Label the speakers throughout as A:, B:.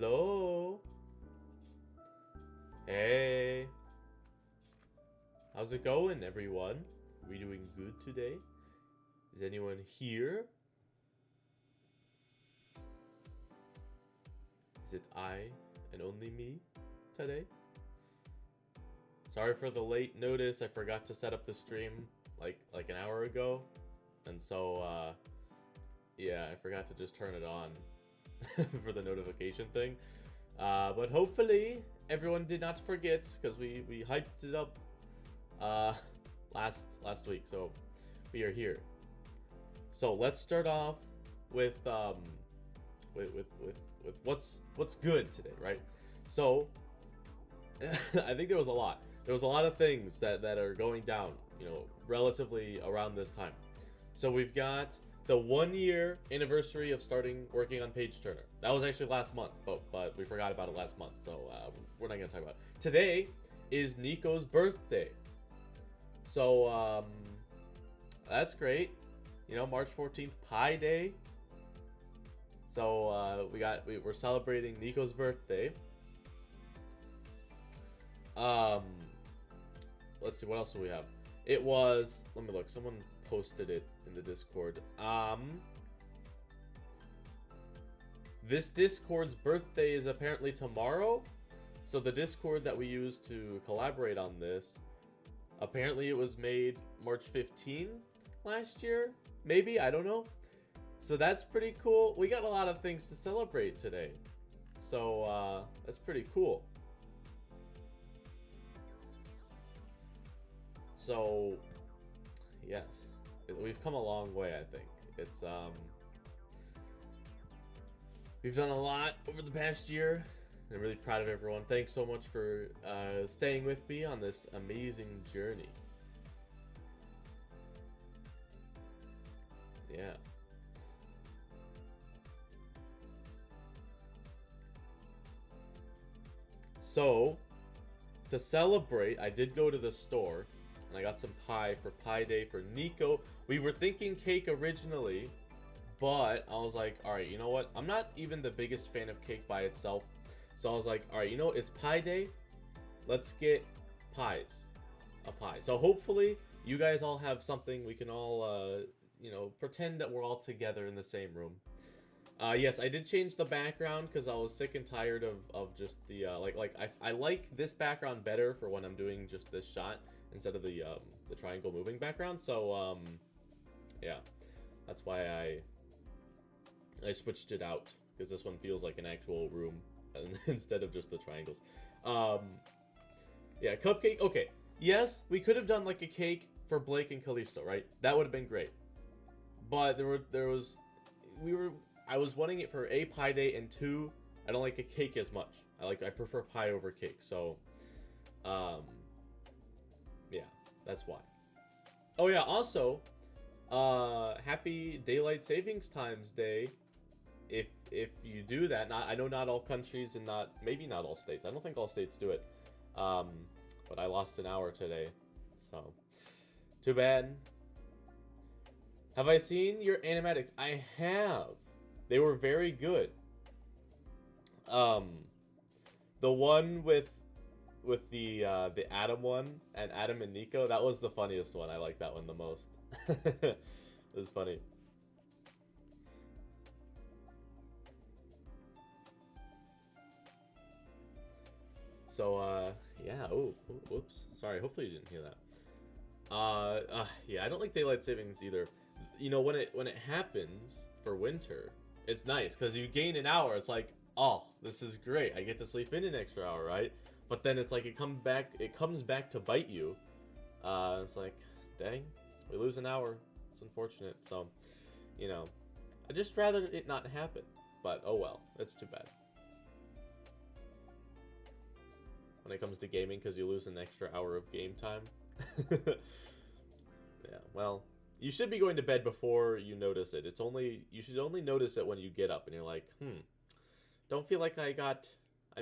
A: Hello. Hey. How's it going, everyone? Are we doing good today? Is anyone here? Is it I and only me today? Sorry for the late notice. I forgot to set up the stream like an hour ago. And so yeah, I forgot to just turn it on for the notification thing. But hopefully everyone did not forget, because we hyped it up last week. So we are here. So let's start off with what's good today, right? So I think there was a lot. There was a lot of things that are going down, you know, relatively around this time. So we've got the 1-year anniversary of starting working on Page Turner. That was actually last month, but we forgot about it last month, so we're not gonna talk about it. Today is Nico's birthday. So that's great. You know, March 14th, Pi Day. So we're celebrating Nico's birthday. Let's see, what else do we have? It was, let me look, someone posted it in the Discord. This Discord's birthday is apparently tomorrow. So the Discord that we use to collaborate on this, apparently it was made March 15th last year. Maybe, I don't know. So that's pretty cool. We got a lot of things to celebrate today. So that's pretty cool. So yes, we've come a long way, I think. It's we've done a lot over the past year. And I'm really proud of everyone. Thanks so much for staying with me on this amazing journey. Yeah. So, to celebrate, I did go to the store and I got some pie for Pi Day for Nico. We were thinking cake originally, but I was like, alright, you know what? I'm not even the biggest fan of cake by itself. So I was like, alright, you know, it's Pi Day. Let's get pies. A pie. So hopefully you guys all have something we can all, you know, pretend that we're all together in the same room. Yes, I did change the background because I was sick and tired of just the, I like this background better for when I'm doing just this shot instead of the triangle moving background. So, yeah, that's why I switched it out, because this one feels like an actual room instead of just the triangles. Yeah, cupcake. Okay, yes, we could have done like a cake for Blake and Callisto, right? That would have been great. But I was wanting it for A, Pi Day, and 2, I don't like a cake as much. I prefer pie over cake. So, yeah, that's why. Oh yeah, also, happy Daylight Savings Times Day. If you do that, I know not all countries and maybe not all states. I don't think all states do it. But I lost an hour today, so too bad. Have I seen your animatics? I have. They were very good. The one with the Adam one and Adam and Nico, that was the funniest one. I like that one the most. It was funny. So yeah. Oh, whoops. Sorry. Hopefully you didn't hear that. Yeah, I don't like daylight savings either. You know, when it happens for winter, it's nice because you gain an hour. It's like, oh, this is great. I get to sleep in an extra hour, right? But then it's like it comes back to bite you. It's like, dang, we lose an hour. It's unfortunate. So, you know, I'd just rather it not happen. But oh well, it's too bad. When it comes to gaming, because you lose an extra hour of game time. Yeah, well, you should be going to bed before you notice it. You should only notice it when you get up and you're like, don't feel like I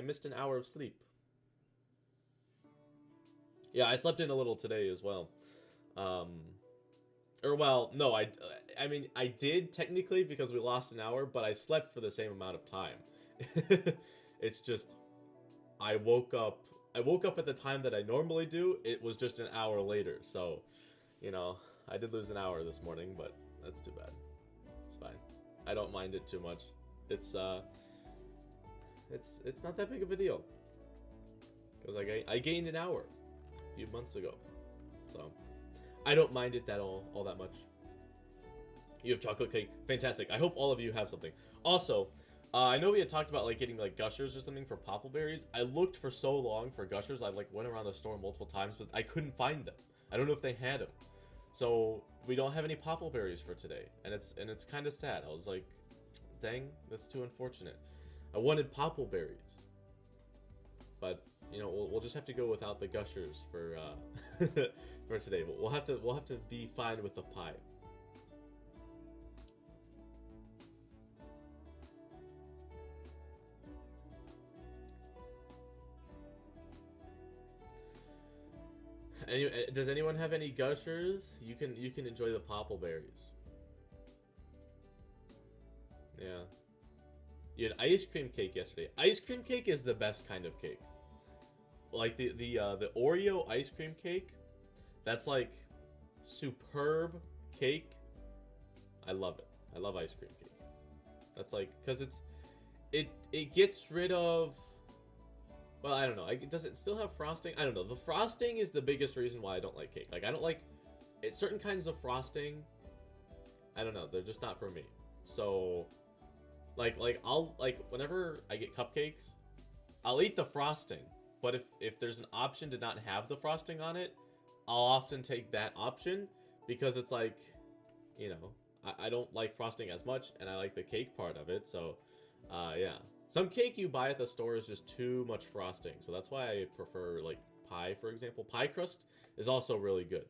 A: missed an hour of sleep. Yeah, I slept in a little today as well. Or well, no, I mean, I did technically because we lost an hour, but I slept for the same amount of time. It's just I woke up at the time that I normally do. It was just an hour later. So, you know, I did lose an hour this morning, but that's too bad. It's fine. I don't mind it too much. It's not that big of a deal. Because I gained an hour a few months ago. So, I don't mind it all that much. You have chocolate cake. Fantastic. I hope all of you have something. Also, I know we had talked about like getting like gushers or something for poppleberries. I looked for so long for gushers. I like went around the store multiple times, but I couldn't find them. I don't know if they had them. So we don't have any poppleberries for today, and it's kind of sad. I was like, dang, that's too unfortunate. I wanted poppleberries, but you know we'll just have to go without the gushers for for today. But we'll have to be fine with the pie. Does anyone have any gushers? You can enjoy the poppleberries. Yeah. You had ice cream cake yesterday. Ice cream cake is the best kind of cake. Like the Oreo ice cream cake, that's like superb cake. I love it. I love ice cream cake. That's like because it gets rid of. Well, I don't know. Does it still have frosting? I don't know. The frosting is the biggest reason why I don't like cake. Like, I don't like certain kinds of frosting. I don't know. They're just not for me. So, like I'll whenever I get cupcakes, I'll eat the frosting. But if there's an option to not have the frosting on it, I'll often take that option because it's like, you know, I don't like frosting as much, and I like the cake part of it. So, yeah. Some cake you buy at the store is just too much frosting, so that's why I prefer, like, pie, for example. Pie crust is also really good.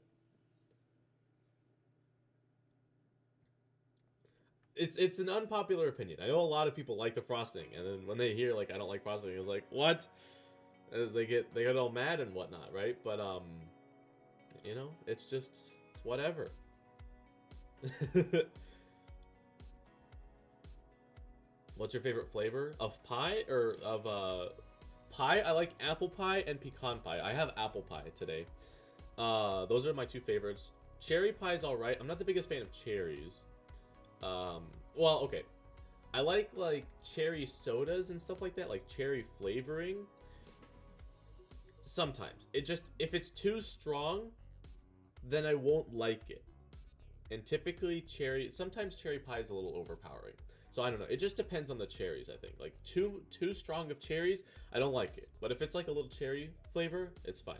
A: It's an unpopular opinion. I know a lot of people like the frosting, and then when they hear, like, I don't like frosting, it's like, what? They get all mad and whatnot, right? But, you know, it's whatever. What's your favorite flavor of pie or of pie? I like apple pie and pecan pie. I have apple pie today. Those are my two favorites. Cherry pie is all right. I'm not the biggest fan of cherries. Well, okay. I like cherry sodas and stuff like that, like cherry flavoring. Sometimes if it's too strong, then I won't like it. And typically sometimes cherry pie is a little overpowering. So I don't know. It just depends on the cherries, I think. Like too strong of cherries, I don't like it. But if it's like a little cherry flavor, it's fine.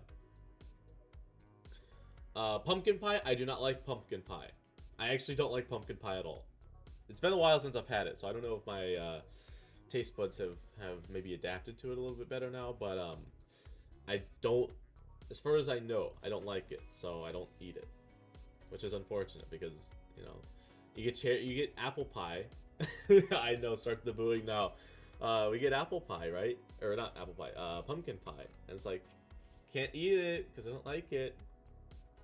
A: Pumpkin pie, I do not like pumpkin pie. I actually don't like pumpkin pie at all. It's been a while since I've had it, so I don't know if my taste buds have maybe adapted to it a little bit better now. But I don't, as far as I know, I don't like it, so I don't eat it, which is unfortunate because you know you get apple pie. I know, start the booing now. We get apple pie, right? Or not apple pie, pumpkin pie. And it's like, can't eat it because I don't like it.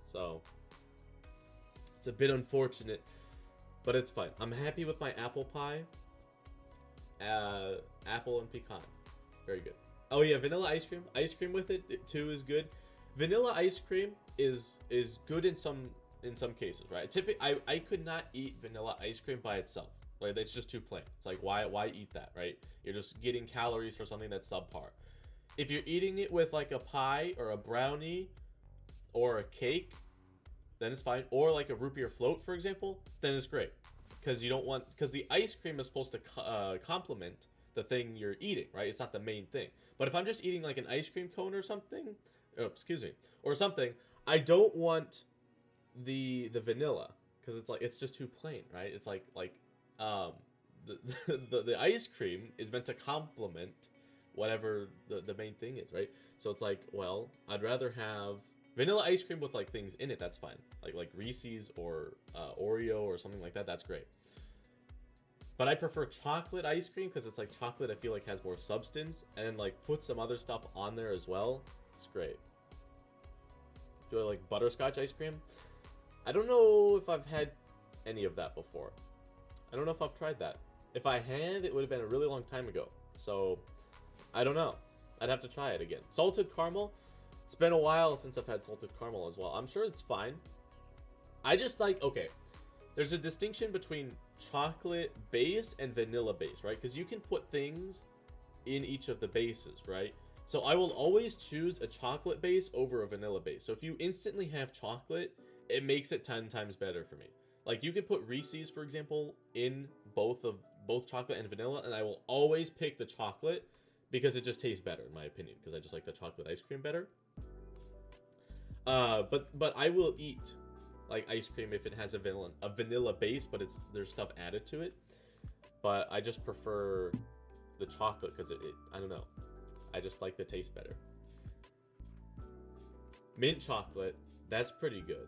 A: So, it's a bit unfortunate, but it's fine. I'm happy with my apple pie. Apple and pecan. Very good. Oh yeah, vanilla ice cream. Ice cream with it too is good. Vanilla ice cream is good in some cases, right? Typically, I could not eat vanilla ice cream by itself. Like, it's just too plain. It's like, why eat that, right? You're just getting calories for something that's subpar. If you're eating it with like a pie or a brownie or a cake, then it's fine. Or like a root beer float, for example, then it's great. Because the ice cream is supposed to complement the thing you're eating, right? It's not the main thing. But if I'm just eating like an ice cream cone or something, I don't want the vanilla because it's just too plain, right? It's like the ice cream is meant to complement whatever the main thing is, right? So it's like, well, I'd rather have vanilla ice cream with like things in it. That's fine, like Reese's or Oreo or something like that. That's great. But I prefer chocolate ice cream because it's like chocolate. I feel like has more substance, and then like put some other stuff on there as well. It's great. Do I like butterscotch ice cream? I don't know if I've had any of that before. I don't know if I've tried that. If I had, it would have been a really long time ago. So I don't know. I'd have to try it again. Salted caramel. It's been a while since I've had salted caramel as well. I'm sure it's fine. I just like, okay, there's a distinction between chocolate base and vanilla base, right? Because you can put things in each of the bases, right? So I will always choose a chocolate base over a vanilla base. So if you instantly have chocolate, it makes it 10 times better for me. Like you could put Reese's, for example, in both chocolate and vanilla, and I will always pick the chocolate because it just tastes better, in my opinion, because I just like the chocolate ice cream better. But I will eat like ice cream if it has a vanilla base, but there's stuff added to it. But I just prefer the chocolate because I don't know. I just like the taste better. Mint chocolate, that's pretty good.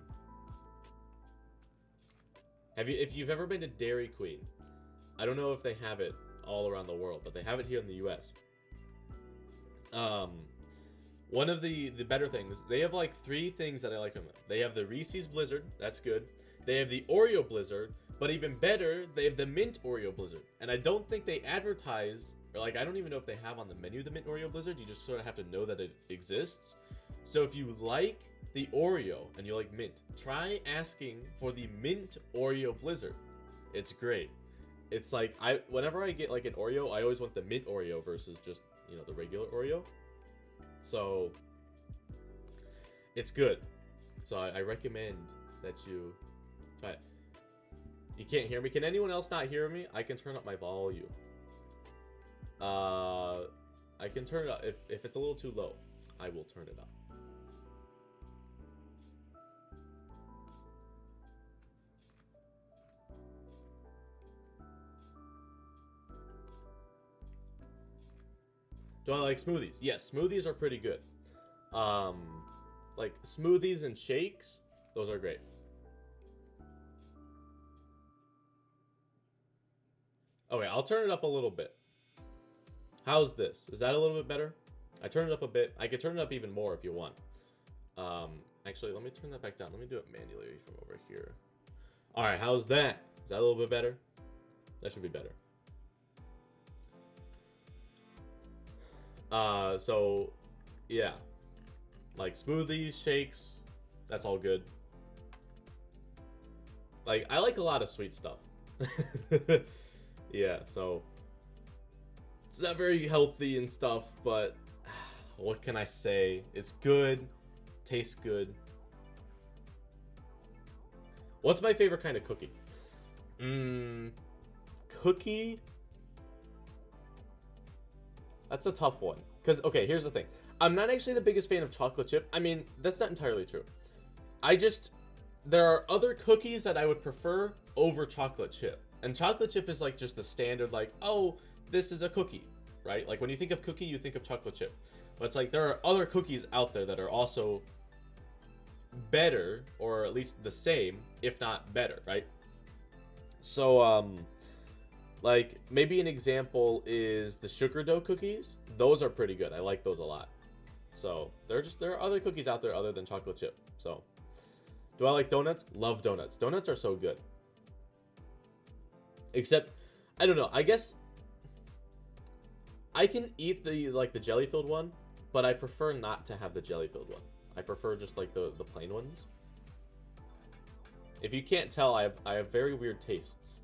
A: If you've ever been to Dairy Queen, I don't know if they have it all around the world, but they have it here in the US. One of the better things, they have like 3 things that I like them. They have the Reese's Blizzard, that's good. They have the Oreo Blizzard, but even better, they have the Mint Oreo Blizzard. And I don't think they advertise, or like I don't even know if they have on the menu the Mint Oreo Blizzard. You just sort of have to know that it exists. So if you like the Oreo and you like mint, try asking for the Mint Oreo Blizzard. It's great. It's like whenever I get like an Oreo, I always want the Mint Oreo versus just, you know, the regular Oreo. So it's good. So I recommend that you try it. You can't hear me. Can anyone else not hear me? I can turn up my volume. I can turn it up. If it's a little too low, I will turn it up. Do I like smoothies? Yes, smoothies are pretty good. Like smoothies and shakes, those are great. Okay, I'll turn it up a little bit. How's this? Is that a little bit better? I turned it up a bit. I could turn it up even more if you want. Actually, let me turn that back down. Let me do it manually from over here. All right, how's that? Is that a little bit better? That should be better. So, yeah. Like smoothies, shakes, that's all good. Like, I like a lot of sweet stuff. Yeah, so it's not very healthy and stuff, but what can I say? It's good, tastes good. What's my favorite kind of cookie? Cookie? That's a tough one. Because, okay, here's the thing. I'm not actually the biggest fan of chocolate chip. I mean, that's not entirely true. There are other cookies that I would prefer over chocolate chip. And chocolate chip is like just the standard, like, oh, this is a cookie, right? Like when you think of cookie, you think of chocolate chip. But it's like there are other cookies out there that are also better, or at least the same, if not better, right? So, like maybe an example is the sugar dough cookies. Those are pretty good. I like those a lot. So there are other cookies out there other than chocolate chip. So do I like donuts? Love donuts. Donuts are so good. Except, I don't know. I guess I can eat the jelly filled one, but I prefer not to have the jelly filled one. I prefer just like the plain ones. If you can't tell, I have very weird tastes.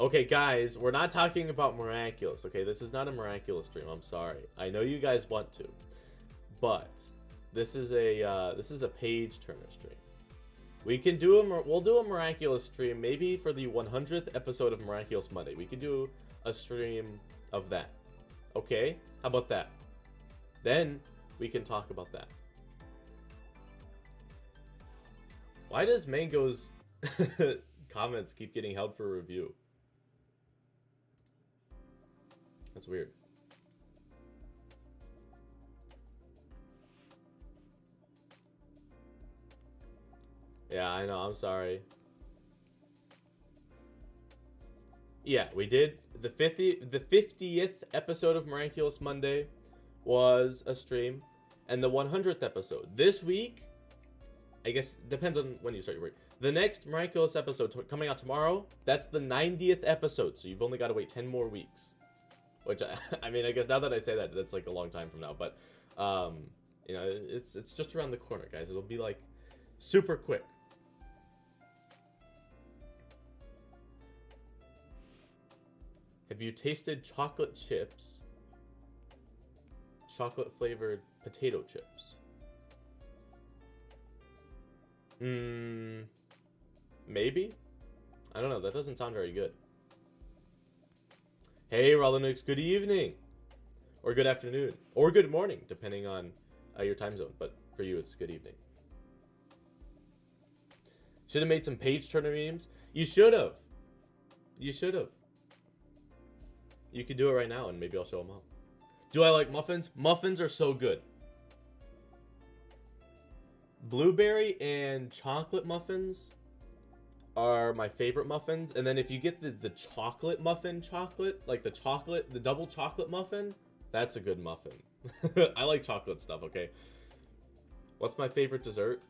A: Okay, guys, we're not talking about Miraculous, okay? This is not a Miraculous stream, I'm sorry. I know you guys want to, but this is a page turner stream. We'll do a Miraculous stream maybe for the 100th episode of Miraculous Monday. We can do a stream of that. Okay? How about that? Then we can talk about that. Why does Mango's comments keep getting held for review? That's weird. Yeah, I know. I'm sorry. Yeah, we did the 50th episode of Miraculous Monday was a stream, and the 100th episode this week. I guess depends on when you start your week. The next Miraculous episode coming out tomorrow. That's the 90th episode, so you've only got to wait 10 more weeks. Which I mean, I guess now that I say that, that's like a long time from now. But you know, it's just around the corner, guys. It'll be like super quick. Have you tasted chocolate chips? Chocolate flavored potato chips. Maybe? I don't know. That doesn't sound very good. Hey, Rollynix, good evening. Or good afternoon. Or good morning, depending on your time zone. But for you, it's good evening. Should have made some page turner memes. You should have. You should have. You could do it right now, and maybe I'll show them up. Do I like muffins? Muffins are so good. Blueberry and chocolate muffins are my favorite muffins. And then if you get the chocolate muffin like the double chocolate muffin, that's a good muffin. I like chocolate stuff, okay? What's my favorite dessert?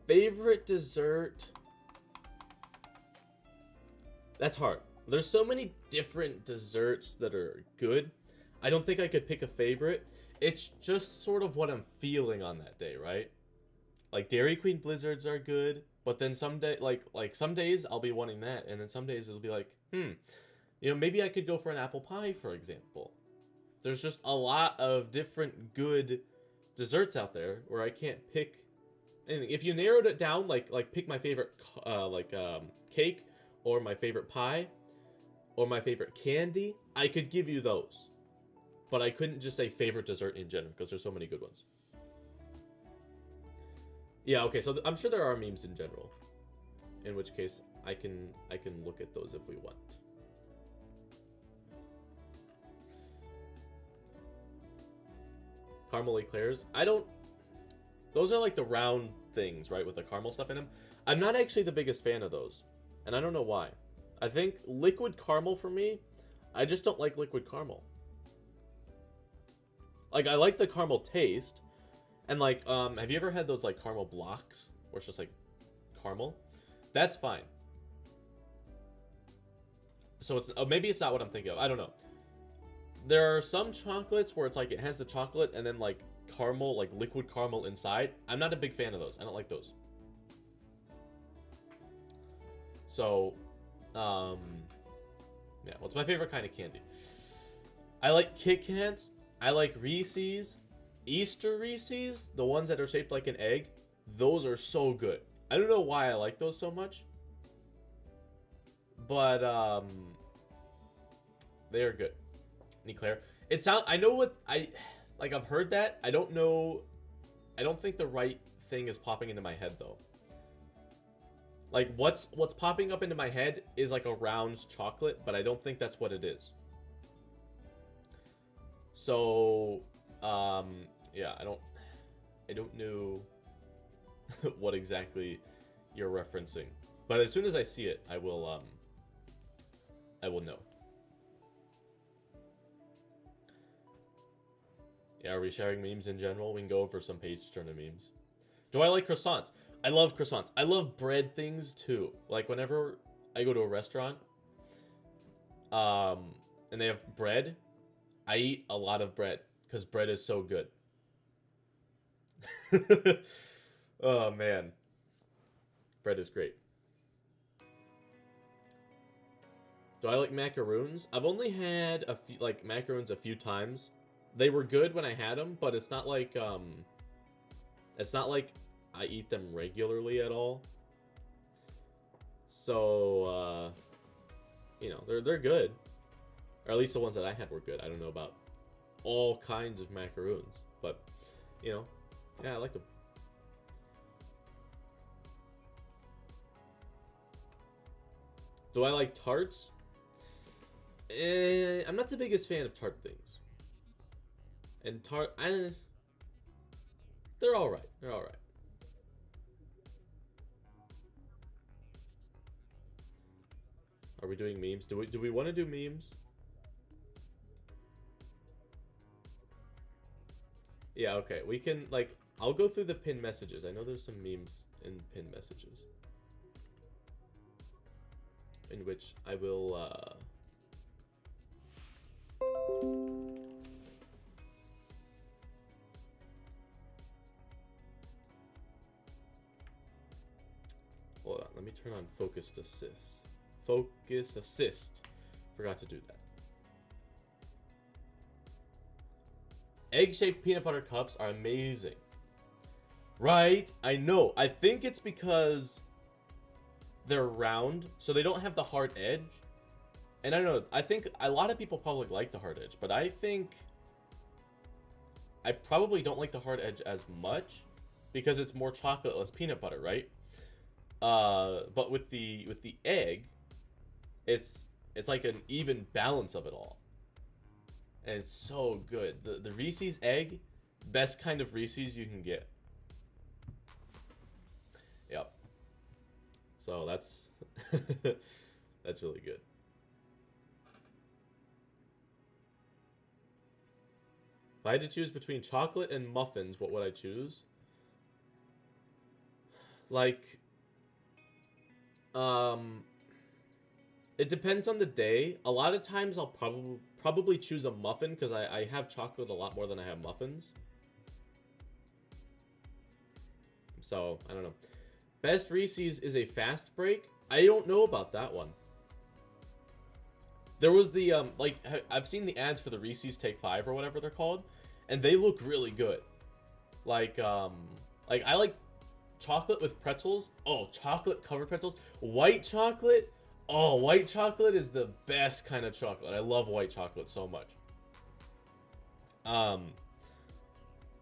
A: Favorite dessert? That's hard. There's so many different desserts that are good. I don't think I could pick a favorite. It's just sort of what I'm feeling on that day, right? Like Dairy Queen Blizzards are good, but then some day, like some days I'll be wanting that, and then some days it'll be like, you know, maybe I could go for an apple pie, for example. There's just a lot of different good desserts out there where I can't pick anything. If you narrowed it down, like pick my favorite cake, or my favorite pie, or my favorite candy, I could give you those. But I couldn't just say favorite dessert in general, because there's so many good ones. Yeah, okay, so I'm sure there are memes in general. In which case, I can look at those if we want. Caramel eclairs. Those are like the round things, right? With the caramel stuff in them. I'm not actually the biggest fan of those. And I don't know why. I think liquid caramel for me, I just don't like liquid caramel. Like, I like the caramel taste. And like, have you ever had those like caramel blocks? Where it's just like caramel? That's fine. So it's, maybe it's not what I'm thinking of. I don't know. There are some chocolates where it's like, it has the chocolate and then like caramel, like liquid caramel inside. I'm not a big fan of those. I don't like those. So, yeah, what's my favorite kind of candy? I like Kit Kats. I like Reese's. Easter Reese's, the ones that are shaped like an egg. Those are so good. I don't know why I like those so much. But, they are good. Eclair. I know what, I've heard that. I don't know. I don't think the right thing is popping into my head, though. Like, what's popping up into my head is like a round chocolate, but I don't think that's what it is. So, yeah, I don't know what exactly you're referencing. But as soon as I see it, I will know. Yeah, are we sharing memes in general? We can go over some page turner memes. Do I like croissants? I love croissants. I love bread things too. Like whenever I go to a restaurant, and they have bread, I eat a lot of bread because bread is so good. Oh man, bread is great. Do I like macaroons? I've only had a few macaroons a few times. They were good when I had them, but it's not like I eat them regularly at all. So, you know, they're good. Or at least the ones that I had were good. I don't know about all kinds of macaroons. But, you know, yeah, I like them. Do I like tarts? I'm not the biggest fan of tart things. And they're alright. They're alright. Are we doing memes? Do we want to do memes? Yeah, okay. We can, like, I'll go through the pinned messages. I know there's some memes in pinned messages. In which I will, hold on, let me turn on focus assist. Focus assist. Forgot to do that. Egg-shaped peanut butter cups are amazing. Right? I know. I think it's because they're round, so they don't have the hard edge. And I don't know, I think a lot of people probably like the hard edge, but I think I probably don't like the hard edge as much because it's more chocolate, less peanut butter, right? But with the egg, it's like an even balance of it all. And it's so good. The Reese's egg, best kind of Reese's you can get. Yep. So that's that's really good. If I had to choose between chocolate and muffins, what would I choose? Like, it depends on the day. A lot of times I'll probably choose a muffin because I have chocolate a lot more than I have muffins. So, I don't know. Best Reese's is a fast break. I don't know about that one. There was the, like, I've seen the ads for the Reese's Take 5 or whatever they're called, and they look really good. Like I like chocolate with pretzels. Oh, chocolate covered pretzels. White chocolate. Oh, white chocolate is the best kind of chocolate. I love white chocolate so much.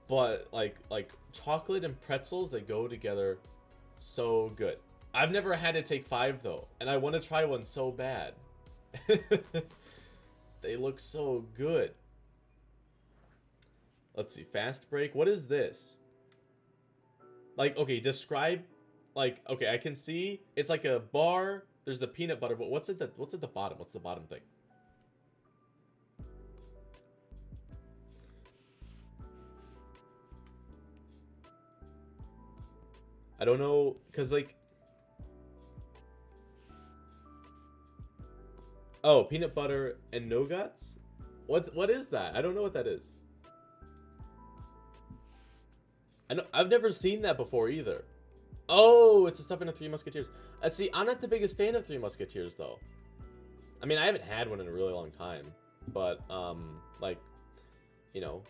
A: But like chocolate and pretzels, they go together so good. I've never had a Take 5 though, and I want to try one so bad. They look so good. Let's see, fast break. What is this? Like, okay, describe. Like, okay, I can see it's like a bar. There's the peanut butter, but what's at the bottom? What's the bottom thing? I don't know, cause like, oh, peanut butter and nougats. What is that? I don't know what that is. I've never seen that before either. Oh, it's the stuff in the Three Musketeers. See, I'm not the biggest fan of Three Musketeers though. I mean, I haven't had one in a really long time, but like, you know,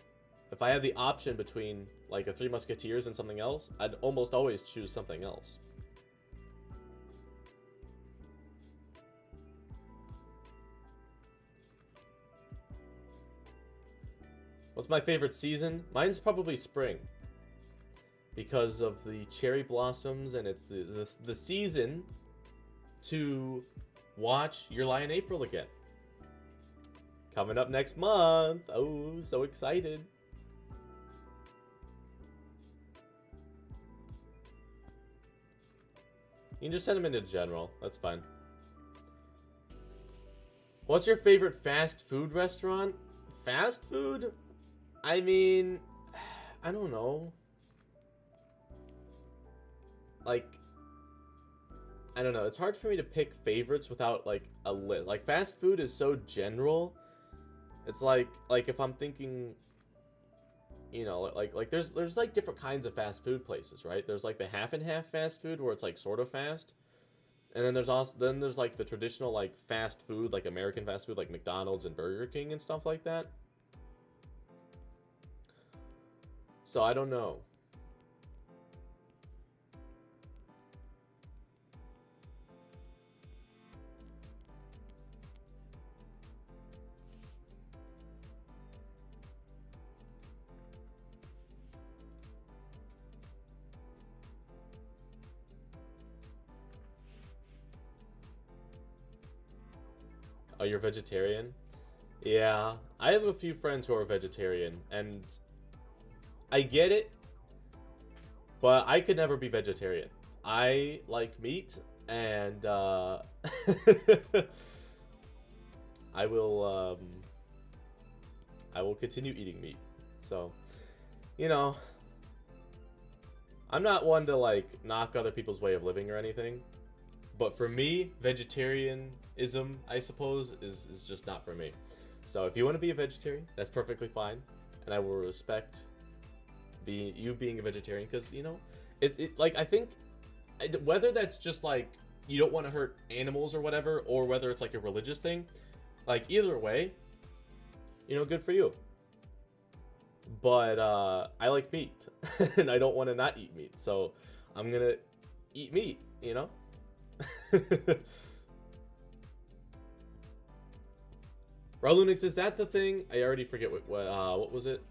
A: if I had the option between like a Three Musketeers and something else, I'd almost always choose something else. What's my favorite season? Mine's probably spring. Because of the cherry blossoms, and it's the season to watch Your Lie in April again. Coming up next month. Oh, so excited. You can just send them into general. That's fine. What's your favorite fast food restaurant? Fast food? I mean, I don't know. Like, I don't know. It's hard for me to pick favorites without like a list. Like, fast food is so general. It's like if I'm thinking, you know, like there's like different kinds of fast food places, right? There's like the half and half fast food where it's like sort of fast, and then there's like the traditional like fast food, like American fast food, like McDonald's and Burger King and stuff like that. So I don't know. Oh, you're vegetarian? Yeah, I have a few friends who are vegetarian, and I get it, but I could never be vegetarian. I like meat, And I will continue eating meat. So, you know, I'm not one to like knock other people's way of living or anything, but for me, vegetarianism, I suppose, is just not for me. So if you want to be a vegetarian, that's perfectly fine, and I will respect you being a vegetarian, because you know, it like I think whether that's just like you don't want to hurt animals or whatever, or whether it's like a religious thing, like either way, you know, good for you. But I like meat, and I don't want to not eat meat, so I'm gonna eat meat, you know. Ralunix, is that the thing? I already forget what was it?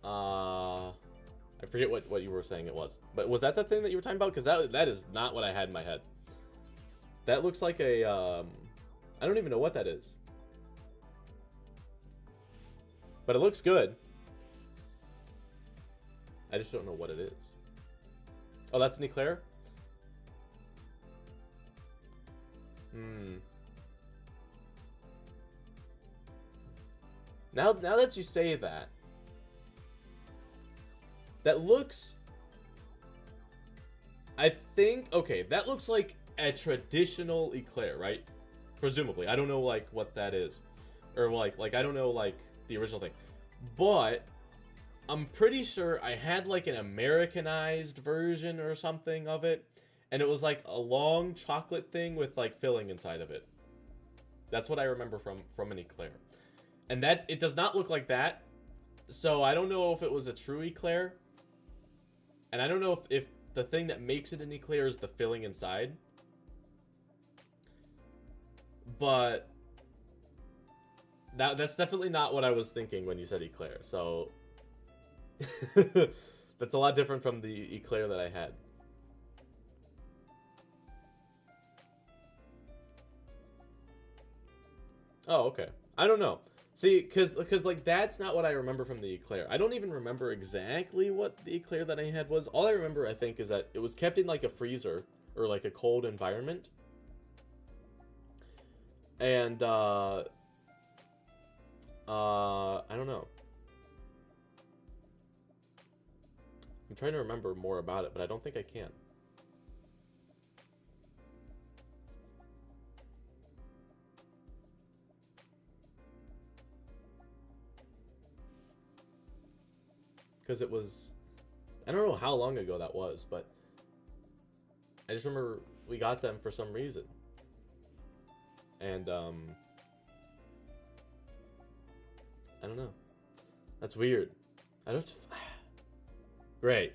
A: I forget what you were saying it was. But was that the thing that you were talking about? Because that is not what I had in my head. That looks like a I don't even know what that is. But it looks good. I just don't know what it is. Oh, that's an eclair? Now that you say that, that looks, I think, okay, that looks like a traditional eclair, right? Presumably. I don't know, like, what that is. Or, like I don't know, like, the original thing. But I'm pretty sure I had, like, an Americanized version or something of it. And it was, like, a long chocolate thing with, like, filling inside of it. That's what I remember from an eclair. And that, it does not look like that. So I don't know if it was a true eclair. And I don't know if the thing that makes it an eclair is the filling inside. But that's definitely not what I was thinking when you said eclair. So that's a lot different from the eclair that I had. Oh, okay. I don't know. See, because like that's not what I remember from the eclair. I don't even remember exactly what the eclair that I had was. All I remember, I think, is that it was kept in like a freezer or like a cold environment. And I don't know. I'm trying to remember more about it, but I don't think I can. Because it was, I don't know how long ago that was, but I just remember we got them for some reason. And, I don't know. That's weird. I don't... Great.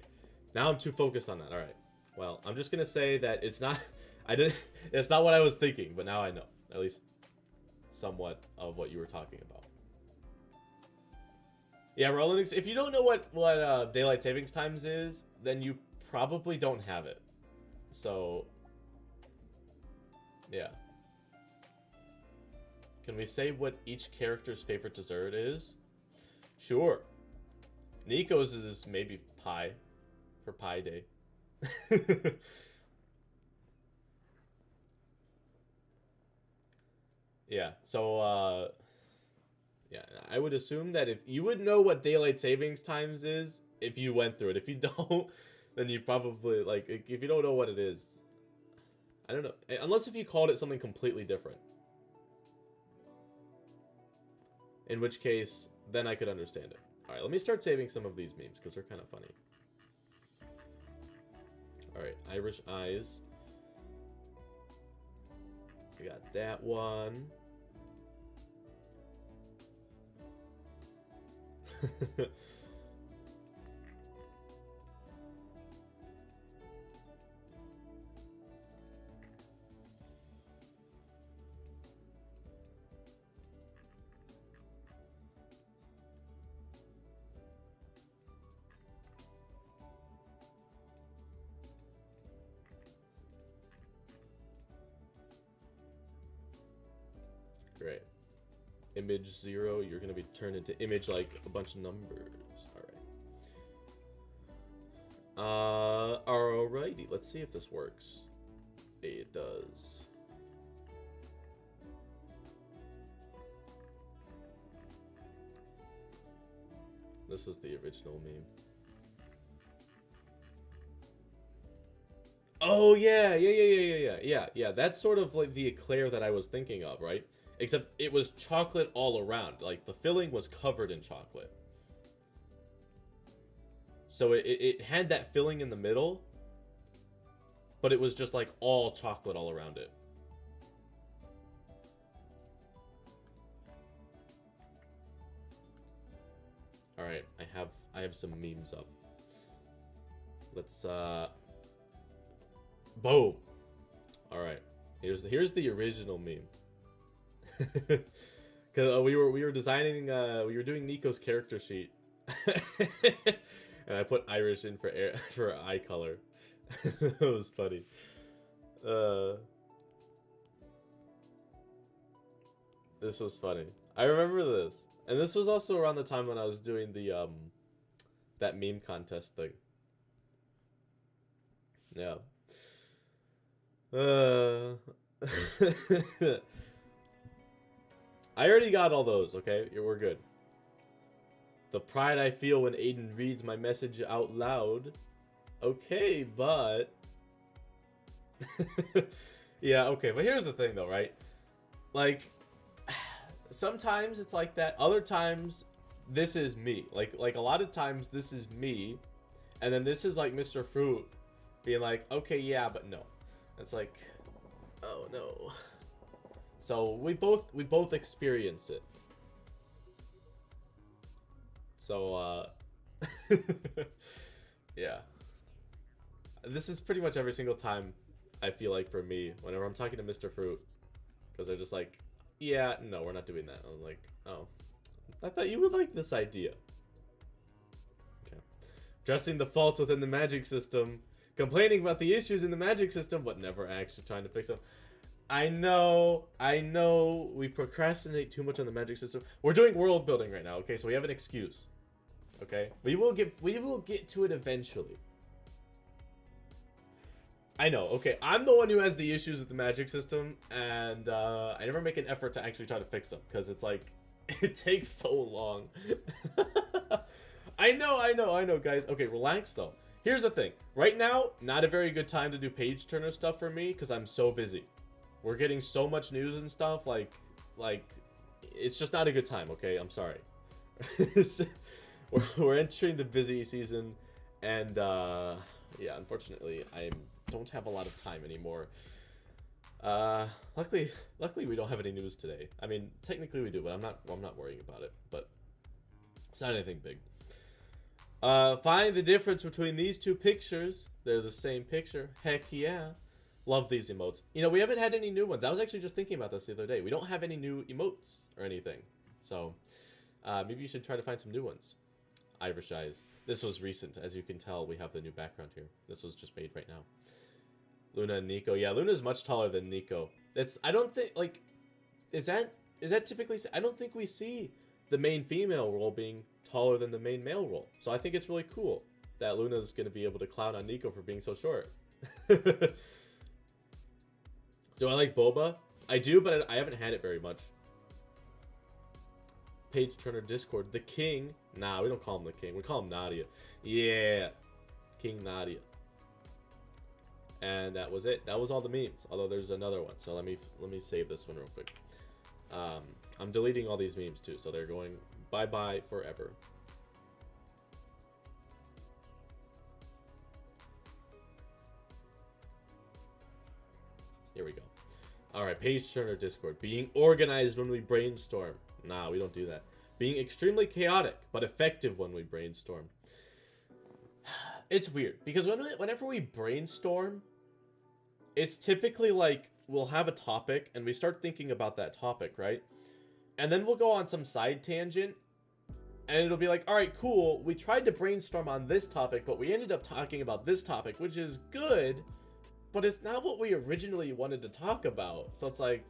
A: Now I'm too focused on that. Alright. Well, I'm just gonna say that it's not... It's not what I was thinking, but now I know. At least somewhat of what you were talking about. Yeah, Roland, if you don't know what daylight savings times is, then you probably don't have it. So, yeah. Can we say what each character's favorite dessert is? Sure. Nico's is maybe pie. For Pie Day. Yeah, so, yeah, I would assume that if you would know what daylight savings times is if you went through it. If you don't, then you probably, like, if you don't know what it is, I don't know. Unless if you called it something completely different. In which case, then I could understand it. Alright, let me start saving some of these memes, because they're kind of funny. Alright, Irish Eyes. We got that one. Great. Image 0, you're gonna be turned into image like a bunch of numbers. Alright. Alrighty, let's see if this works. It does. This was the original meme. Oh yeah. That's sort of like the eclair that I was thinking of, right? Except it was chocolate all around. Like the filling was covered in chocolate. So it had that filling in the middle, but it was just like all chocolate all around it. All right, I have some memes up. Let's boom. All right, here's the original meme. Cause we were designing we were doing Nico's character sheet, and I put Irish in for eye color. That was funny. This was funny. I remember this. And this was also around the time when I was doing the that meme contest thing. Yeah. I already got all those, okay? We're good. The pride I feel when Aiden reads my message out loud. Okay, but yeah, okay, but here's the thing though, right? Like sometimes it's like that. Other times, this is me. Like a lot of times, this is me, and then this is like Mr. Fruit being like, "Okay, yeah, but no." It's like, oh no. So we both experience it. So yeah. This is pretty much every single time. I feel like for me, whenever I'm talking to Mr. Fruit, because they're just like, yeah, no, we're not doing that. I'm like, oh, I thought you would like this idea. Okay. Addressing the faults within the magic system. Complaining about the issues in the magic system, but never actually trying to fix them. I know, we procrastinate too much on the magic system. We're doing world building right now, okay? So we have an excuse. Okay? We will get to it eventually. I know, okay, I'm the one who has the issues with the magic system, and I never make an effort to actually try to fix them, because it's like, it takes so long. I know, guys. Okay, relax, though. Here's the thing. Right now, not a very good time to do page turner stuff for me, because I'm so busy. We're getting so much news and stuff, like, it's just not a good time, okay? I'm sorry. we're entering the busy season, and, yeah, unfortunately, I don't have a lot of time anymore. Luckily we don't have any news today. I mean, technically we do, but I'm not worrying about it. But it's not anything big. Find the difference between these two pictures. They're the same picture. Heck yeah. Love these emotes. You know, we haven't had any new ones. I was actually just thinking about this the other day. We don't have any new emotes or anything. So, maybe you should try to find some new ones. Irish eyes. This was recent. As you can tell, we have the new background here. This was just made right now. Luna and Nico. Yeah, Luna's much taller than Nico. I don't think, like, is that typically, I don't think we see the main female role being taller than the main male role. So I think it's really cool that Luna's going to be able to clown on Nico for being so short. Do I like boba? I do, but I haven't had it very much. Page Turner Discord. The King. Nah, we don't call him the King. We call him Nadia. Yeah. King Nadia. And that was it. That was all the memes. Although there's another one. So let me save this one real quick. I'm deleting all these memes too. So they're going bye-bye forever. Here we go. Alright, Page Turner Discord. Being organized when we brainstorm. Nah, we don't do that. Being extremely chaotic, but effective when we brainstorm. It's weird, because whenever we brainstorm, it's typically like, we'll have a topic, and we start thinking about that topic, right? And then we'll go on some side tangent, and it'll be like, alright, cool, we tried to brainstorm on this topic, but we ended up talking about this topic, which is good, but it's not what we originally wanted to talk about. So it's like,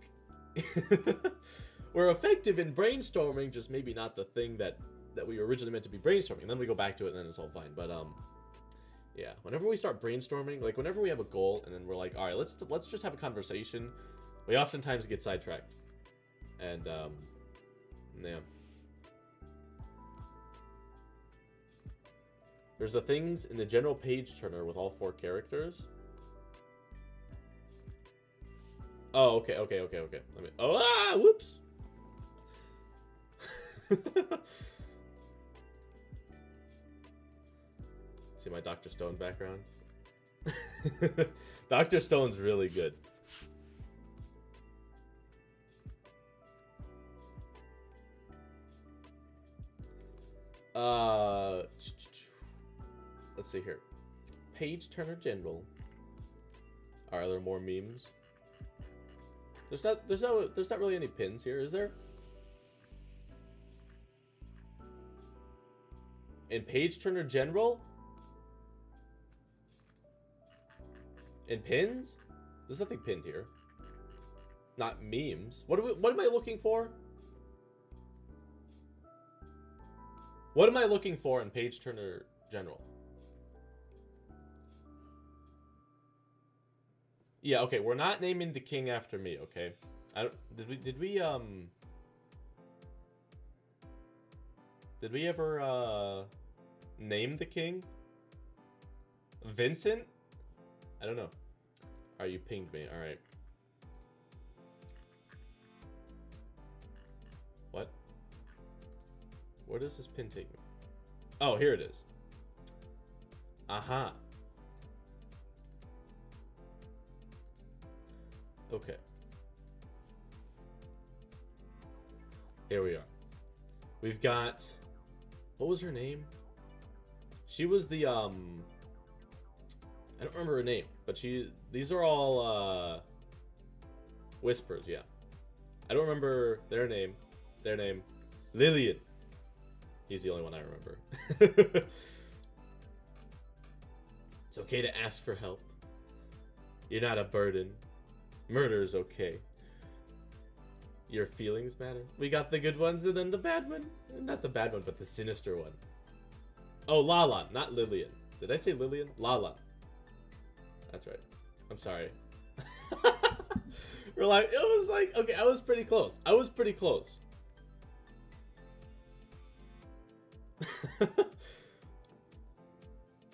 A: we're effective in brainstorming, just maybe not the thing that we originally meant to be brainstorming. And then we go back to it, and then it's all fine. But, Yeah, whenever we start brainstorming, like whenever we have a goal and then we're like, all right, let's just have a conversation, we oftentimes get sidetracked. And yeah. There's the things in the general page turner with all 4 characters. Oh, okay. Let me. Oh, whoops. See my Dr. Stone background? Dr. Stone's really good. Let's see here. Page Turner General. Are there more memes? There's not really any pins here, is there? In Page Turner General? In pins? There's nothing pinned here. Not memes. What am I looking for? What am I looking for in Page Turner General? Yeah, okay, we're not naming the king after me, okay? Did we ever name the king? Vincent? I don't know. Alright, you pinged me, alright. What? Where does this pin take me? Oh, here it is. Aha. Okay. Here we are. We've got... What was her name? She was the, I don't remember her name, but these are all, Whispers, yeah. I don't remember their name. Lillian. He's the only one I remember. It's okay to ask for help. You're not a burden. Murder's okay. Your feelings matter. We got the good ones and then the bad one. Not the bad one, but the sinister one. Oh, Lalan, not Lillian. Did I say Lillian? Lalan. That's right. I'm sorry. We're like, it was like, okay, I was pretty close.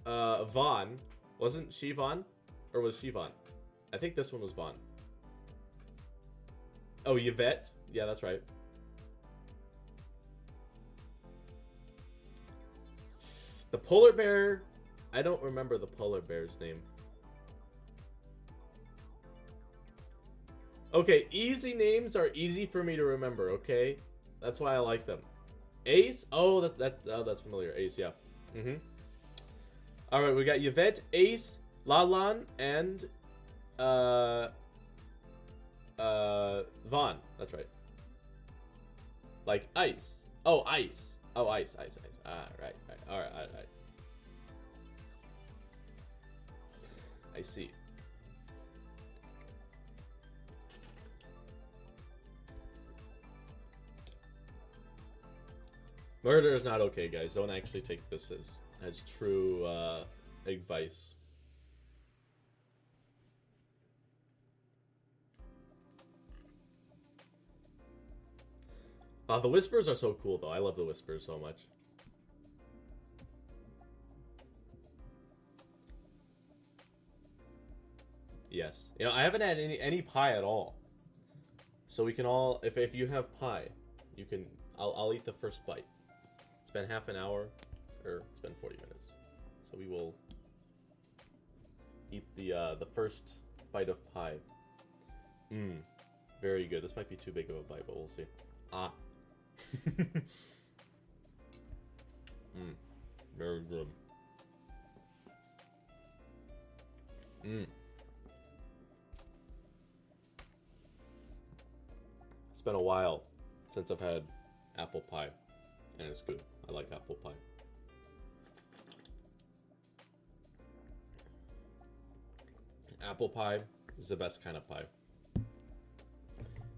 A: Vaughn. Wasn't she Vaughn? Or was she Vaughn? I think this one was Vaughn. Oh, Yvette? Yeah, that's right. The polar bear... I don't remember the polar bear's name. Okay, easy names are easy for me to remember, okay? That's why I like them. Ace? Oh, that's familiar. Ace, yeah. Mm-hmm. Alright, we got Yvette, Ace, Lalan, and... Vaughn. That's right. Like ice. Oh, ice. Oh, ice. Ah, right. Alright. I see. Murder is not okay, guys. Don't actually take this as true advice. The Whispers are so cool, though. I love the Whispers so much. Yes. You know, I haven't had any pie at all. So we can all, if you have pie, you can, I'll eat the first bite. It's been half an hour, or it's been 40 minutes. So we will eat the first bite of pie. Very good. This might be too big of a bite, but we'll see. Ah. Very good. It's been a while since I've had apple pie, and it's good. I like apple pie. Apple pie is the best kind of pie.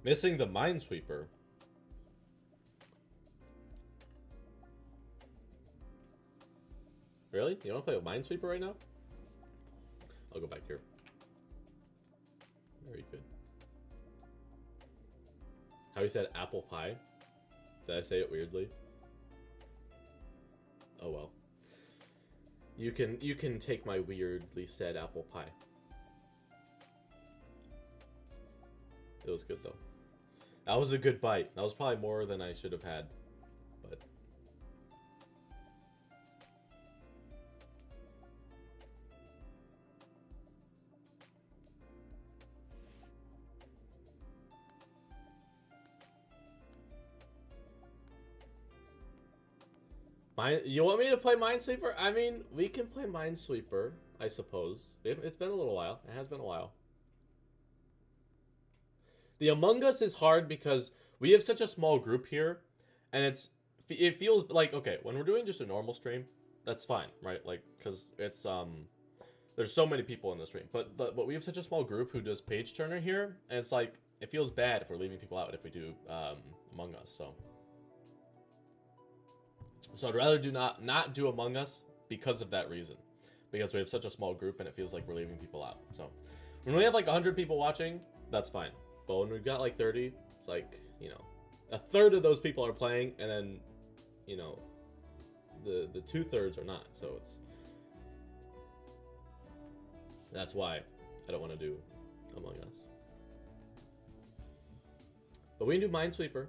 A: Missing the Minesweeper. Really? You want to play with Minesweeper right now? I'll go back here. Very good. How you said apple pie? Did I say it weirdly? Oh well. You can take my weirdly said apple pie. It was good though. That was a good bite. That was probably more than I should have had. But you want me to play Minesweeper? I mean, we can play Minesweeper, I suppose. It's been a little while. It has been a while. The Among Us is hard because we have such a small group here, and it feels like, okay, when we're doing just a normal stream, that's fine, right? Like, because it's there's so many people in the stream, but we have such a small group who does page turner here, and it's like it feels bad if we're leaving people out if we do Among Us. So I'd rather not do Among Us because of that reason, because we have such a small group and it feels like we're leaving people out. So when we have like 100 people watching, that's fine. But when we've got like 30, it's like, you know, a third of those people are playing, and then, you know, the 2/3 are not. So that's why I don't want to do Among Us. But we can do Minesweeper.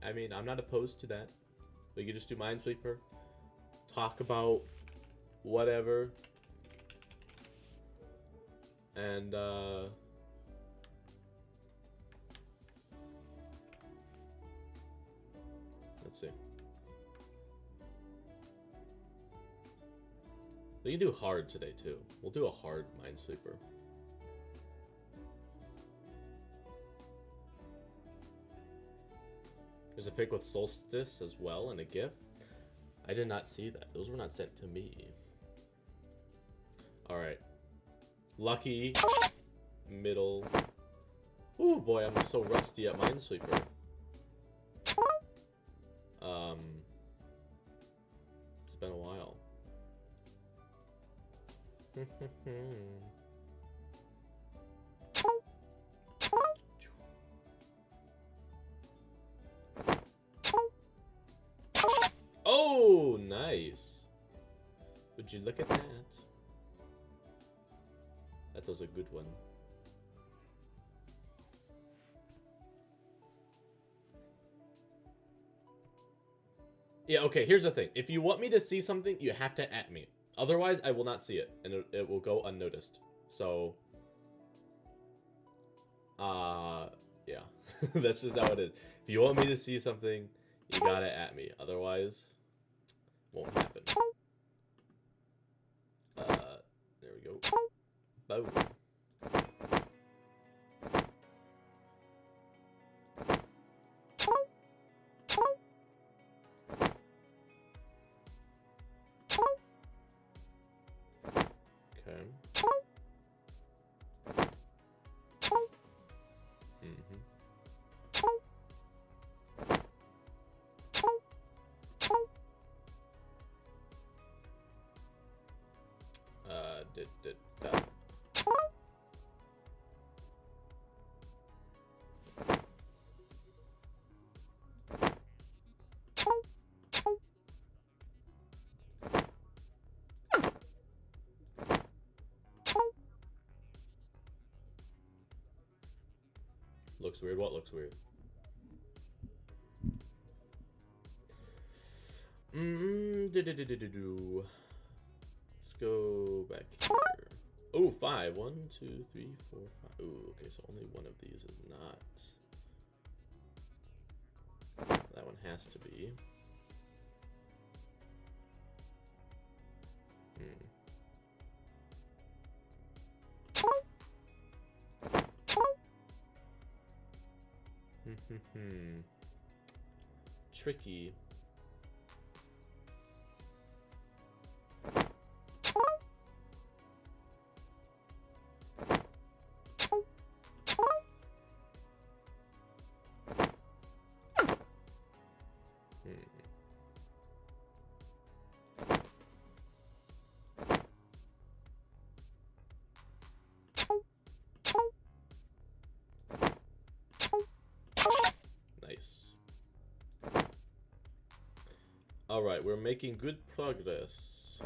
A: I mean, I'm not opposed to that. We could just do Minesweeper, talk about whatever, and let's see. We can do hard today too. We'll do a hard Minesweeper. There's a pic with Solstice as well and a GIF. I did not see that. Those were not sent to me. Alright. Lucky. Middle. Ooh, boy, I'm so rusty at Minesweeper. It's been a while. Oh, nice. Would you look at that? That was a good one. Yeah, okay, here's the thing. If you want me to see something, you have to @me. Otherwise, I will not see it, and it will go unnoticed. So, yeah. That's just how it is. If you want me to see something, you gotta @me. Otherwise, won't happen. There we go. Boom. Okay. That. Looks weird. What looks weird? Let's go back here. Oh, 5. 1, 2, 3, 4, 5. Oh, okay, so only one of these is not. That one has to be. Tricky. Alright, we're making good progress.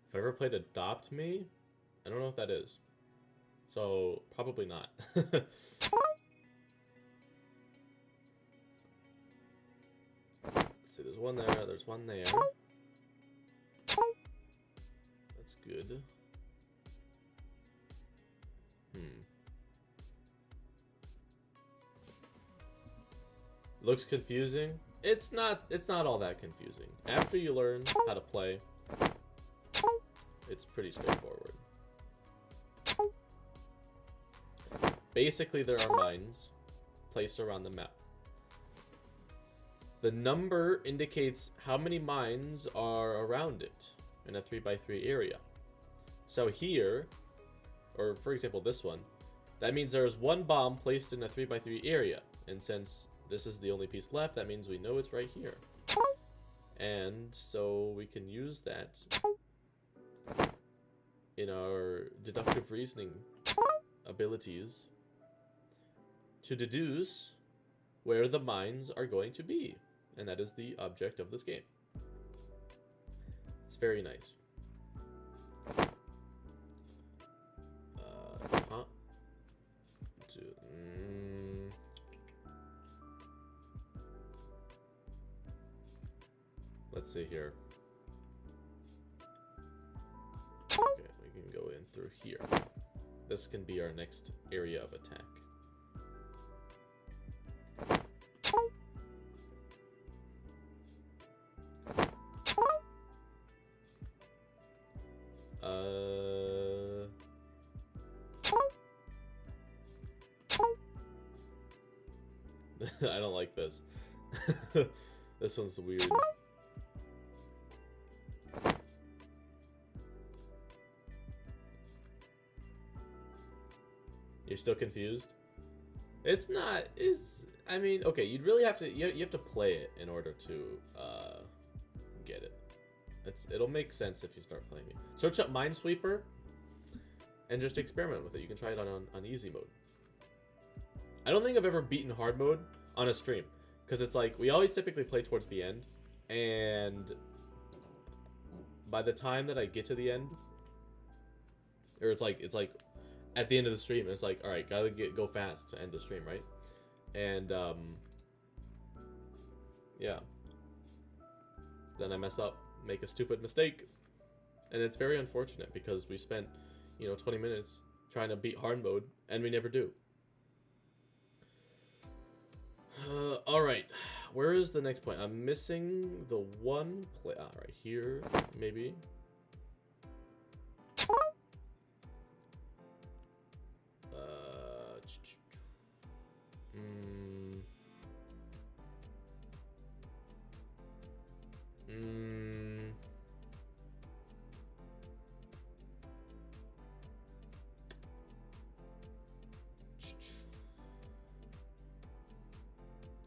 A: If I ever played Adopt Me, I don't know what that is. So, probably not. Let's see, there's one there, there's one there. That's good. Looks confusing. It's not all that confusing. After you learn how to play, it's pretty straightforward. Basically, there are mines placed around the map. The number indicates how many mines are around it in a 3x3 area. So here, or for example this one, that means there's one bomb placed in a 3x3 area. And since this is the only piece left, that means we know it's right here. And so we can use that in our deductive reasoning abilities to deduce where the mines are going to be. And that is the object of this game. It's very nice. Let's see here. Okay, we can go in through here. This can be our next area of attack. I don't like this. This one's weird. You're still confused? It's not. I mean, okay. You'd really have to. You have to play it in order to get it. It'll make sense if you start playing it. Search up Minesweeper and just experiment with it. You can try it on easy mode. I don't think I've ever beaten hard mode on a stream because it's like we always typically play towards the end, and by the time that I get to the end, or it's like at the end of the stream, it's like, all right, gotta go fast to end the stream, right? And yeah, then I mess up, make a stupid mistake, and it's very unfortunate because we spent 20 minutes trying to beat hard mode and we never do. All right, where is the next point? I'm missing the one play. Right here, maybe.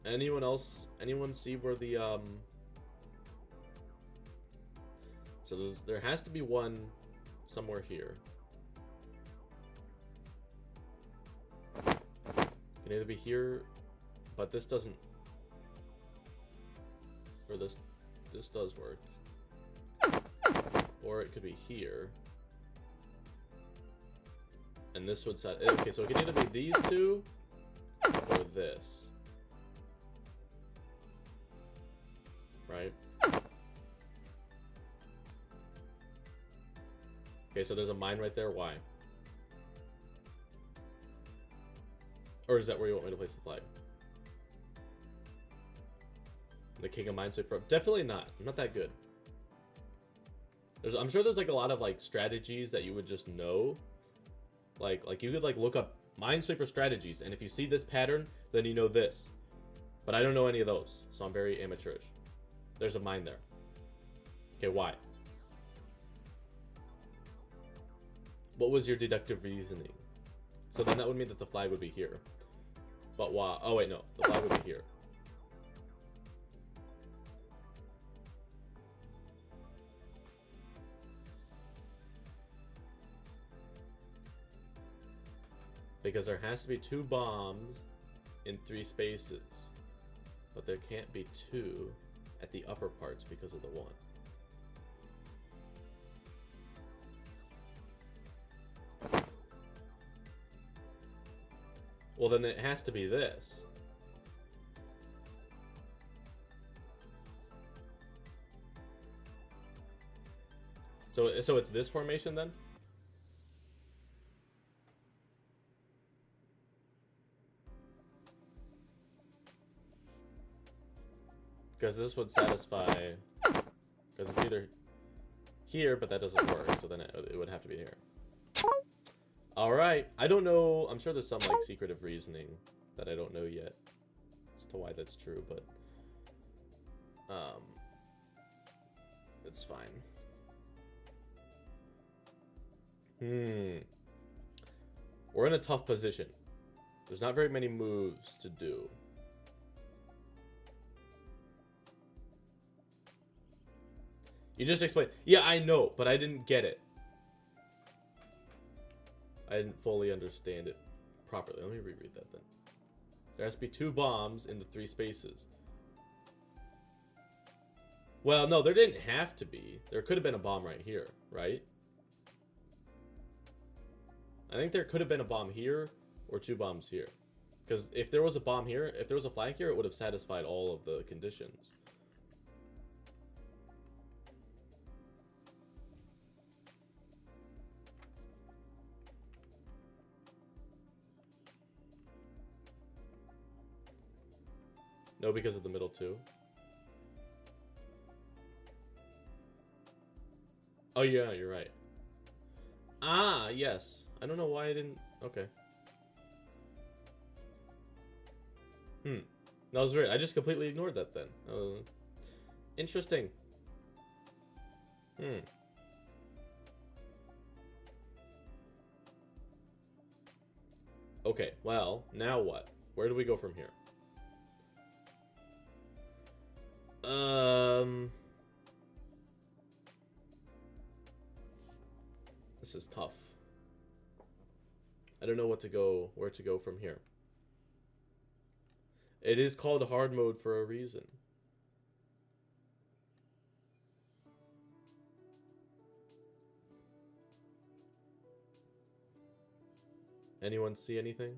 A: Anyone else? Anyone see where the So there has to be one somewhere here. It can either be here, but this doesn't, or this does work, or it could be here, and this would set. Okay, so it can either be these two or this. Right? Okay, so there's a mine right there. Why? Or is that where you want me to place the flag? The King of Minesweeper? Definitely not. I'm not that good. I'm sure there's like a lot of like strategies that you would just know. Like you could like look up Minesweeper strategies, and if you see this pattern, then you know this. But I don't know any of those, so I'm very amateurish. There's a mine there. Okay, why? What was your deductive reasoning? So then that would mean that the flag would be here. But why? Oh wait, no. The flag would be here. Because there has to be 2 bombs in 3 spaces. But there can't be 2 at the upper parts because of the 1. Well, then it has to be this. So it's this formation then? Because this would satisfy... Because it's either here, but that doesn't work, so then it would have to be here. Alright, I don't know, I'm sure there's some like secretive reasoning that I don't know yet as to why that's true, but it's fine. We're in a tough position. There's not very many moves to do. You just explained. Yeah, I know, but I didn't get it. I didn't fully understand it properly. Let me reread that then. There has to be 2 bombs in the 3 spaces. Well, no, there didn't have to be. There could have been a bomb right here, right? I think there could have been a bomb here or 2 bombs here. Because if there was a bomb here, if there was a flag here, it would have satisfied all of the conditions. No, because of the middle 2. Oh yeah, you're right. Ah, yes. I don't know why I didn't... Okay. That was weird. I just completely ignored that then. Interesting. Okay, well, now what? Where do we go from here? This is tough. I don't know where to go from here. It is called hard mode for a reason. Anyone see anything?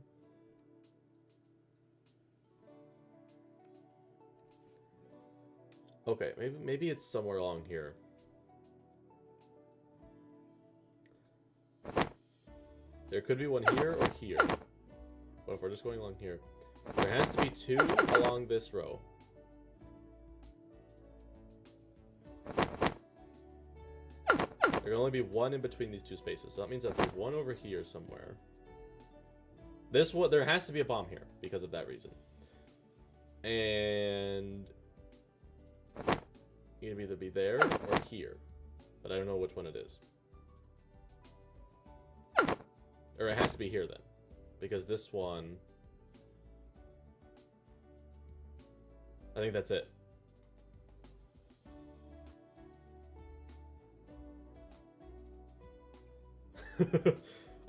A: Okay, maybe it's somewhere along here. There could be one here or here. But if we're just going along here, there has to be 2 along this row. There can only be 1 in between these 2 spaces. So that means that there's 1 over here somewhere. There has to be a bomb here because of that reason. And you can either be there or here. But I don't know which one it is. Or it has to be here then. Because this one... I think that's it.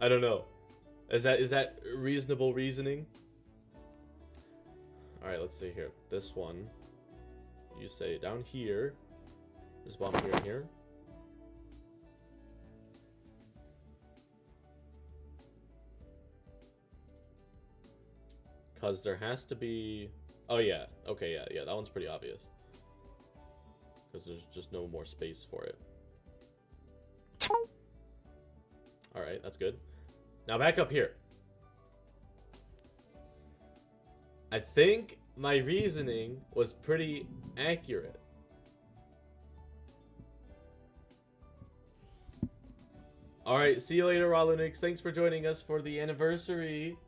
A: I don't know. Is that reasonable reasoning? Alright, let's see here. This one. You say down here. There's a bomb here and here. Because there has to be... Oh, yeah. Okay, yeah. That one's pretty obvious. Because there's just no more space for it. Alright, that's good. Now back up here. I think my reasoning was pretty accurate. Alright, see you later, Rolunix. Thanks for joining us for the anniversary.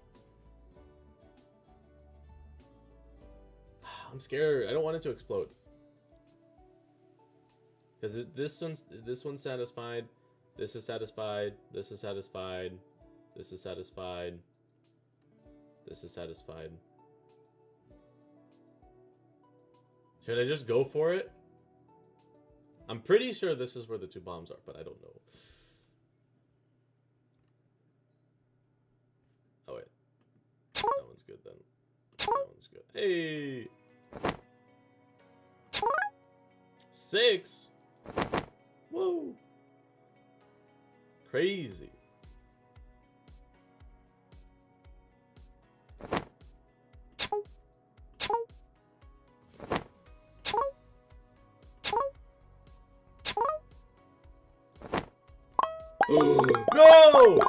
A: I'm scared. I don't want it to explode. Because this one's satisfied. This is satisfied. This is satisfied. This is satisfied. This is satisfied. Should I just go for it? I'm pretty sure this is where the 2 bombs are, but I don't know. Oh, wait. good then. That one's good. Hey! 6? Whoa! Crazy. No! No!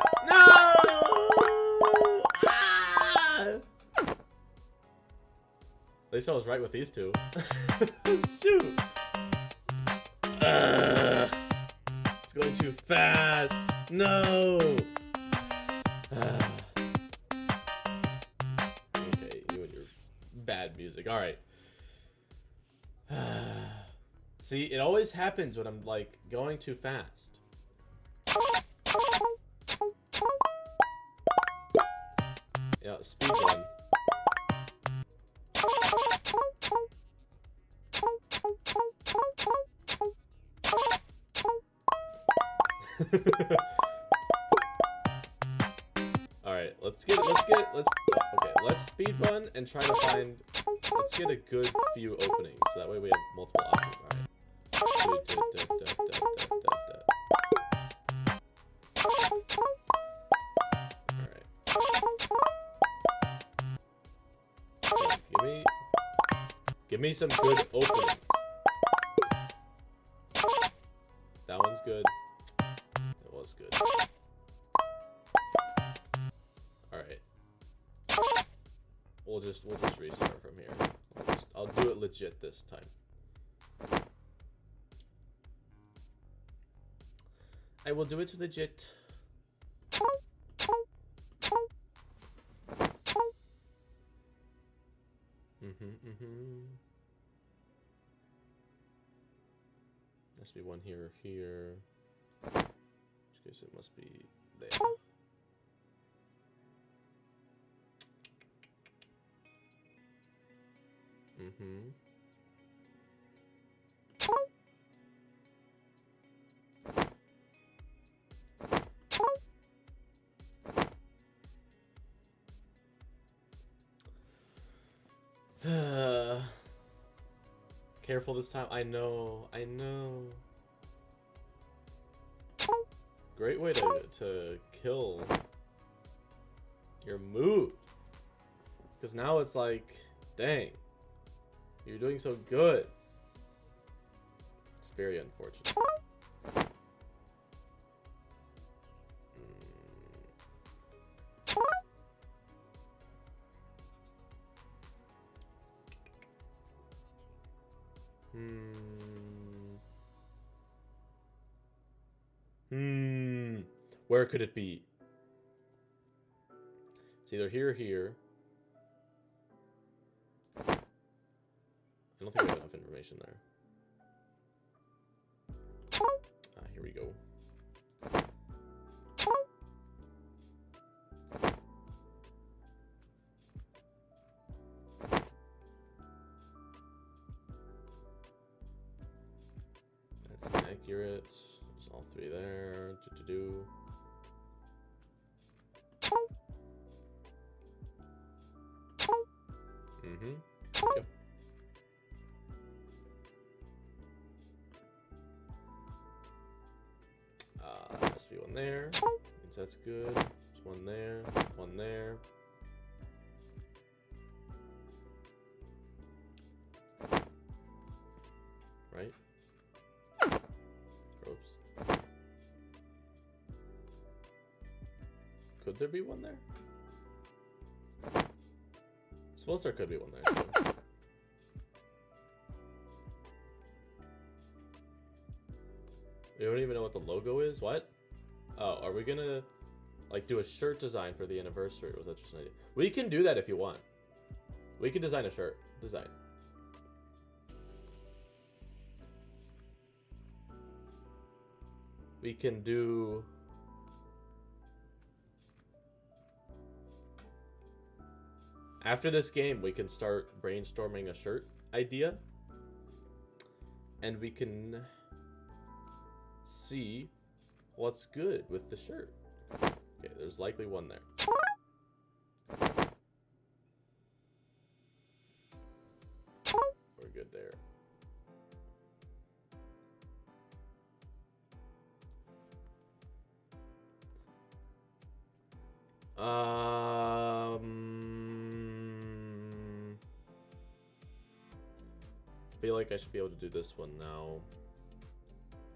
A: Ah! At least I was right with these two. Shoot! It's going too fast. No! Okay, you and your bad music. All right. See, it always happens when I'm like going too fast. Yeah, speed run. All right, let's speed run and try to find. Let's get a good few openings, so that way we have multiple options. All right. Give me some good openings. That one's good. That was good. All right. We'll just restart from here. I'll do it legit this time. I will do it legit. Must be one here or here. In which case it must be there. Careful this time. I know. Great way to kill your mood. Because now it's like, dang, you're doing so good. It's very unfortunate. Where could it be? It's either here or here. I don't think we have enough information there. Here we go. That's accurate. There's all three there. Do. Yep. Must be one there. That's good. There's one there. One there. Right? Oops. Could there be one there? Suppose there could be one there too. We don't even know what the logo is. What? Oh, are we gonna like do a shirt design for the anniversary? Or was that just an idea? We can do that if you want. We can design a shirt. Design. We can do. After this game, we can start brainstorming a shirt idea. And we can see what's good with the shirt. Okay, there's likely one there. good there. I feel like I should be able to do this one now.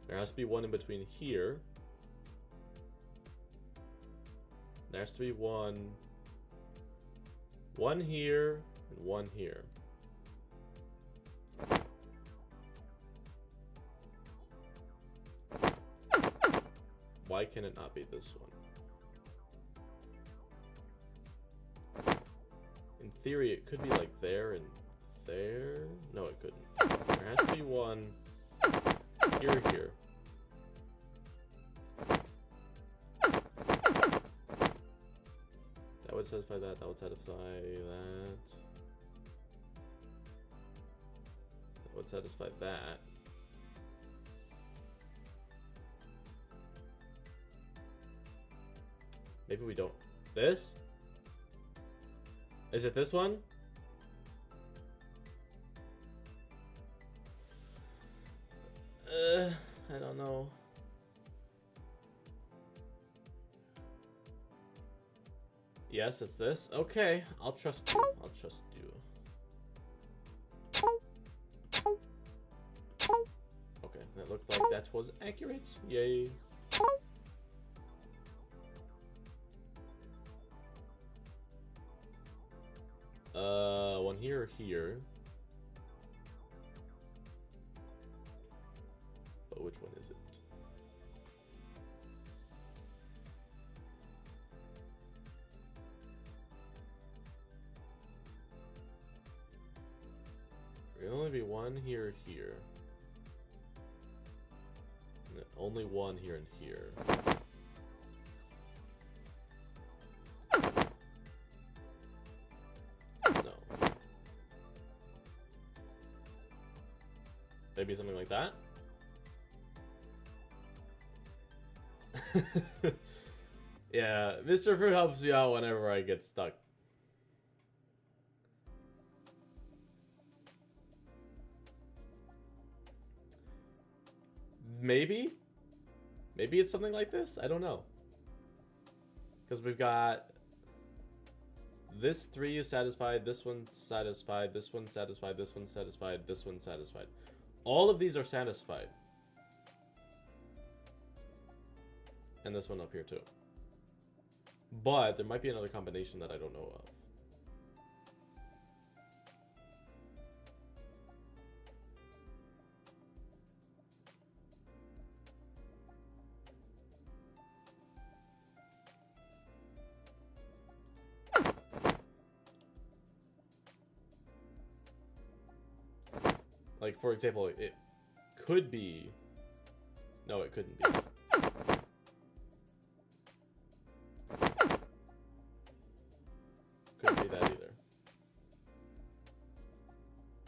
A: There has to be one in between here. There has to be one here and one here. Why can it not be this one? In theory, it could be like there and there. No, it couldn't. There has to be one here or here. That would satisfy that. That would satisfy that. That would satisfy that. Maybe we don't. This? Is it this one? I don't know. Yes, it's this. Okay, I'll trust you. I'll trust you. Okay, that looked like that was accurate. Yay. One here or here. But which one is it? There'll only be one here or here. And only one here and here. Maybe something like that? Yeah, Mr. Fruit helps me out whenever I get stuck. Maybe? Maybe it's something like this? I don't know. Because we've got... This 3 is satisfied, this one's satisfied, this one's satisfied, this one's satisfied, this one's satisfied. All of these are satisfied. And this one up here too. But there might be another combination that I don't know of. Like, for example, it could be... No, it couldn't be. Couldn't be that either.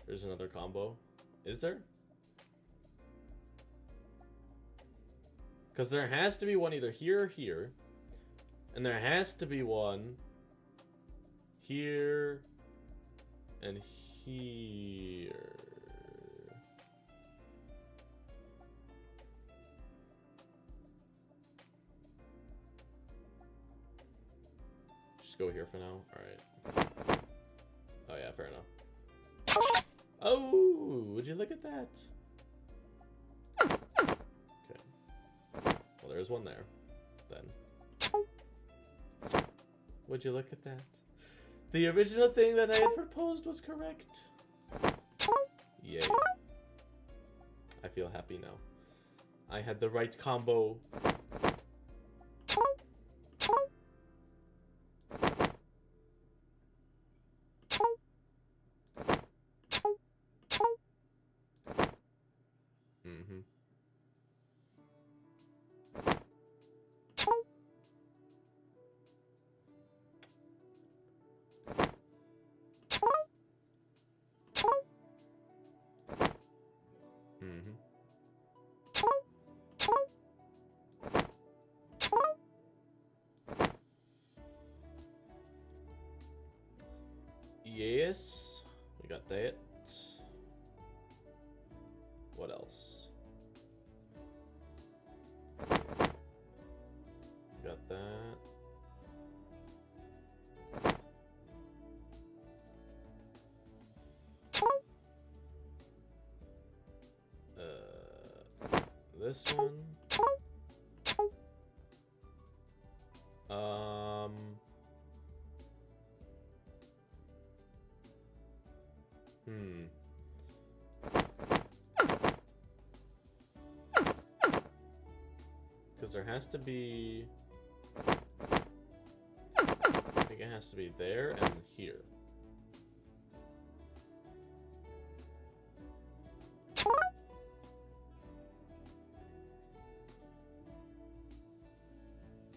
A: There's another combo. Is there? Because there has to be one either here or here. And there has to be one here and here. Just go here for now. Alright. Oh yeah, fair enough. Oh, would you look at that? Okay. Well, there's one there. Then. Would you look at that? The original thing that I had proposed was correct. Yay. I feel happy now. I had the right combo. Yes, we got that. What else? Got that. This one. Because there has to be... I think it has to be there and here.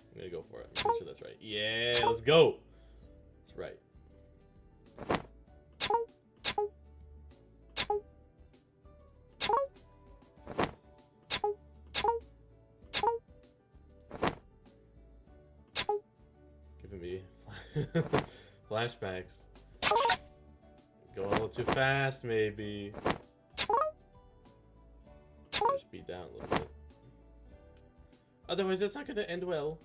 A: I'm gonna go for it. I'm pretty sure that's right. Yeah, let's go! That's right. Giving me flashbacks. Going a little too fast, maybe. Just speed down a little bit. Otherwise, that's not gonna end well.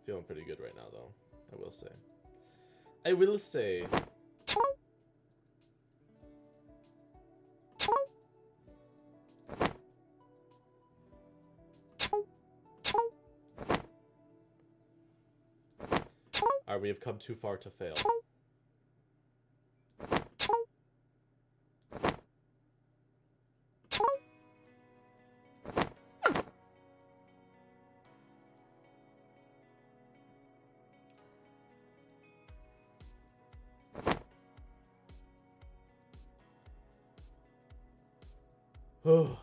A: Feeling pretty good right now, though. I will say. I will say. Alright, we have come too far to fail. Oh.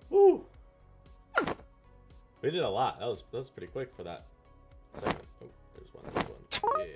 A: Woo. We did a lot. That was pretty quick for that segment. Oh, there's one. Yeah.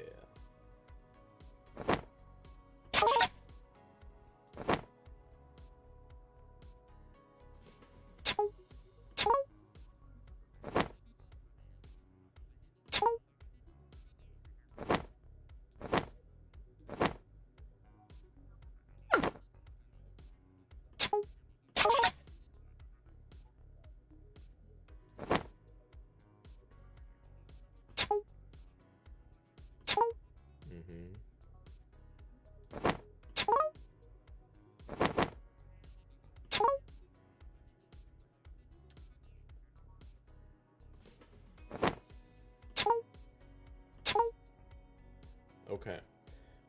A: Okay.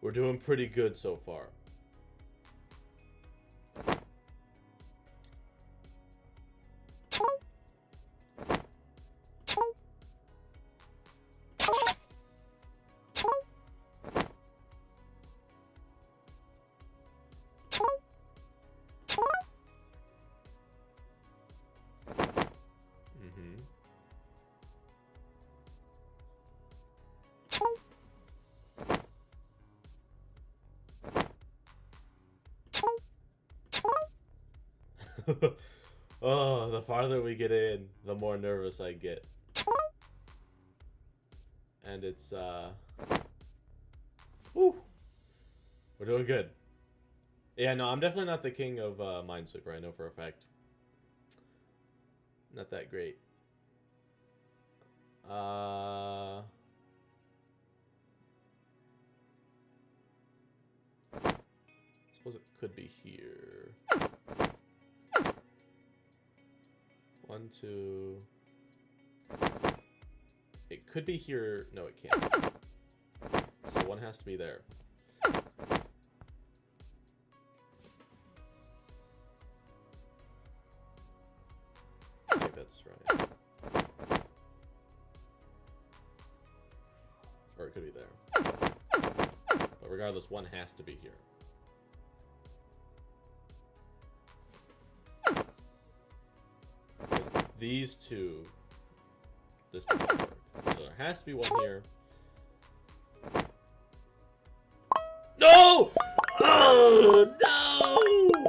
A: We're doing pretty good so far. Oh, the farther we get in, the more nervous I get. And it's, woo! We're doing good. Yeah, no, I'm definitely not the king of Minesweeper, I know for a fact. Not that great. Suppose it could be here. 1, 2. It could be here. No, it can't. So one has to be there. I think that's right. Or it could be there. But regardless, one has to be here. These two, this doesn't work. So there has to be one here. No! Oh, no!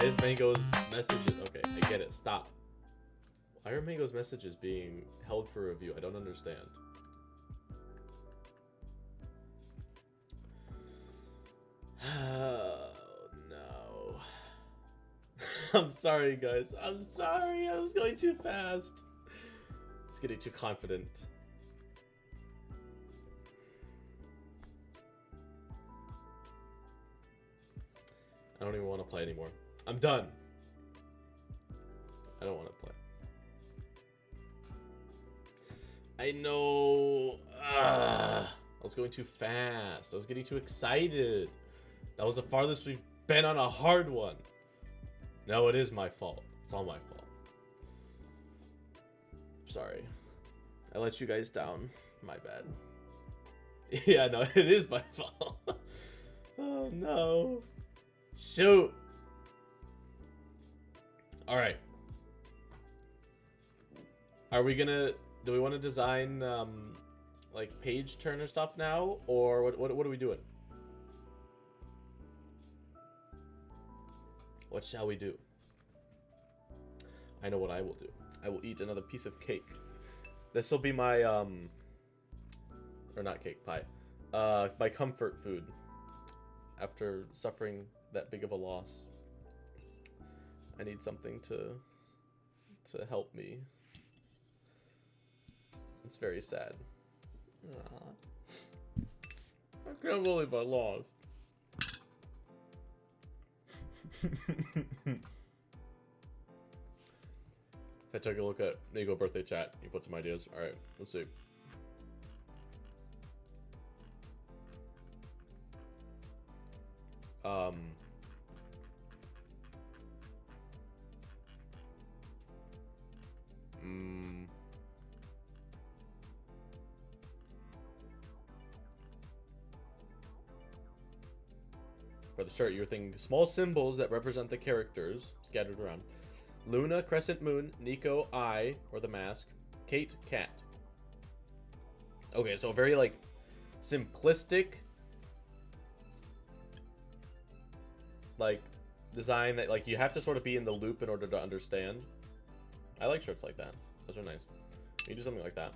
A: is Mango's messages? Okay, I get it. Stop. Why are Mango's messages being held for review? I don't understand. Oh, no. I'm sorry, guys. I'm sorry. I was going too fast. It's getting too confident. I don't even want to play anymore. I'm done. I don't want to play. I know. I was going too fast. I was getting too excited. That was the farthest we've been on a hard one. No, it is my fault. It's all my fault. Sorry. I let you guys down. My bad. Yeah, no, it is my fault. Oh, no. Shoot. Alright. Are we gonna... Do we want to design, like, page turner stuff now? Or what are we doing? What shall we do? I know what I will do. I will eat another piece of cake. This will be my, or not cake, pie. My comfort food. After suffering that big of a loss. I need something to help me. It's very sad. Aww. I can't believe I lost. If I take a look at Nego birthday chat, you put some ideas. Alright, let's see. For the shirt, you're thinking small symbols that represent the characters scattered around. Luna, crescent moon, Nico, eye, or the mask, Kate, cat. Okay, so very, like, simplistic, like, design that, like, you have to sort of be in the loop in order to understand. I like shirts like that. Those are nice. You do something like that.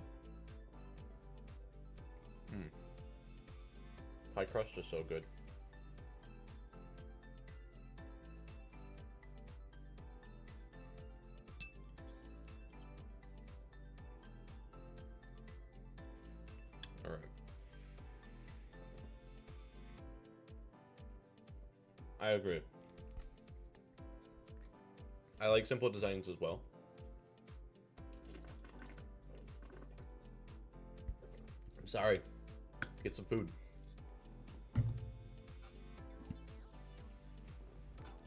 A: Pie crust is so good. Alright. I agree. I like simple designs as well. I'm sorry. Get some food.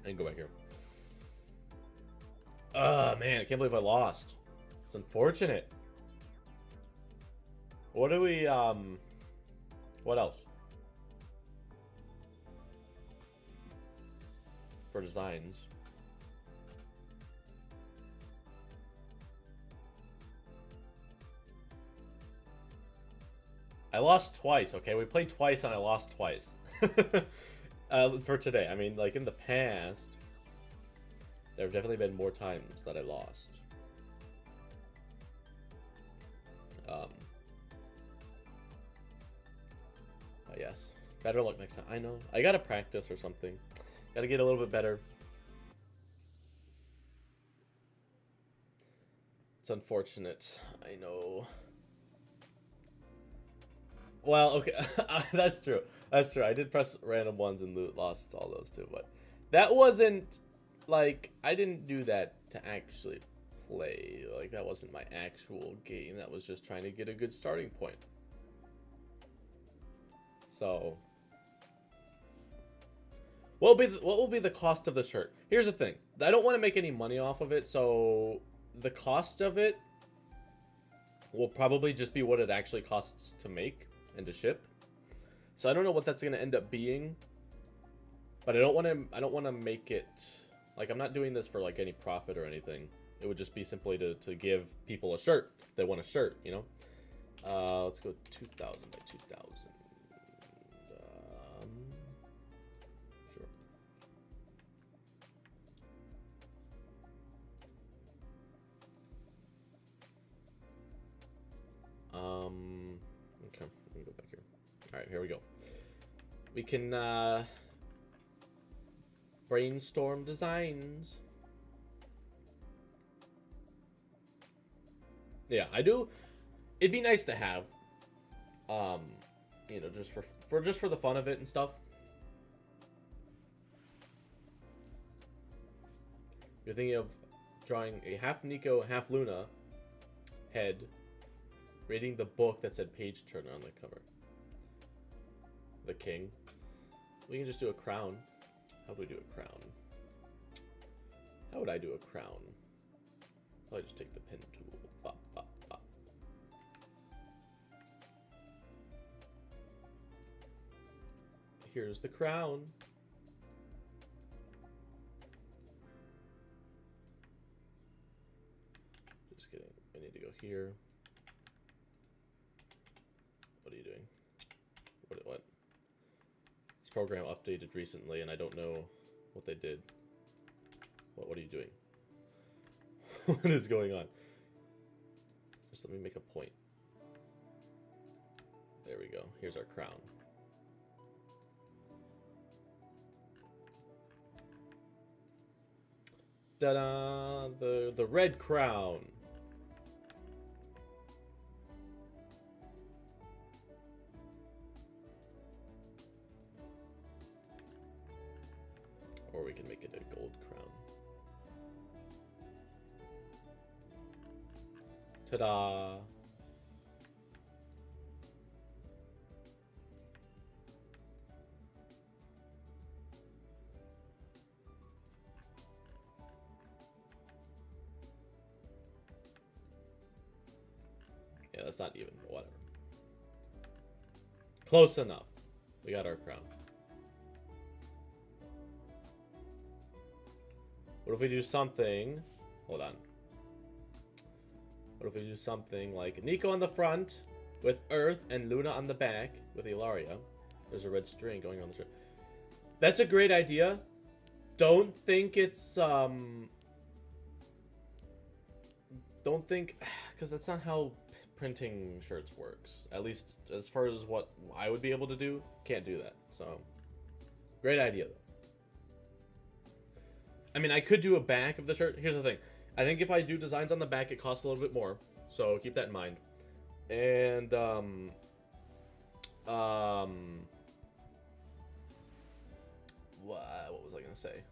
A: And go back here. Man, I can't believe I lost. It's unfortunate. What do we, what else? For designs. I lost twice, okay? We played twice and I lost twice. For today. I mean, like, in the past, there have definitely been more times that I lost. Yes. Better luck next time. I know. I gotta practice or something. Gotta get a little bit better. It's unfortunate. I know. Well, okay. That's true. That's true. I did press random ones and lost all those too, but that wasn't, like, I didn't do that to actually play. Like, that wasn't my actual game. That was just trying to get a good starting point. So, what will be the cost of the shirt? Here's the thing. I don't want to make any money off of it, so the cost of it will probably just be what it actually costs to make and to ship. So I don't know what that's going to end up being, but I don't want to make it, like, I'm not doing this for, like, any profit or anything. It would just be simply to give people a shirt if they want a shirt, you know. Let's go 2,000 by 2,000. Sure. Alright, here we go. We can brainstorm designs. Yeah, I do. It'd be nice to have, you know, just for the fun of it and stuff. You're thinking of drawing a half Nico, half Luna head, reading the book that said page turner on the cover. The king. We can just do a crown. How do we do a crown? How would I do a crown? I'll just take the pen tool. Bop, bop, bop. Here's the crown. Just kidding. I need to go here. What are you doing? What? This program updated recently, and I don't know what they did. What are you doing? What is going on? Just let me make a point. There we go. Here's our crown. Ta-da! The red crown. Or we can make it a gold crown. Ta-da! Yeah, that's not even, but whatever. Close enough. We got our crown. What if we do something... Hold on. What if we do something like Nico on the front with Earth and Luna on the back with Ilaria? There's a red string going on the shirt. That's a great idea. Don't think it's... Don't think... Because that's not how printing shirts works. At least as far as what I would be able to do. Can't do that. So, great idea, though. I mean, I could do a back of the shirt. Here's the thing. I think if I do designs on the back, it costs a little bit more. So keep that in mind. And, what was I going to say?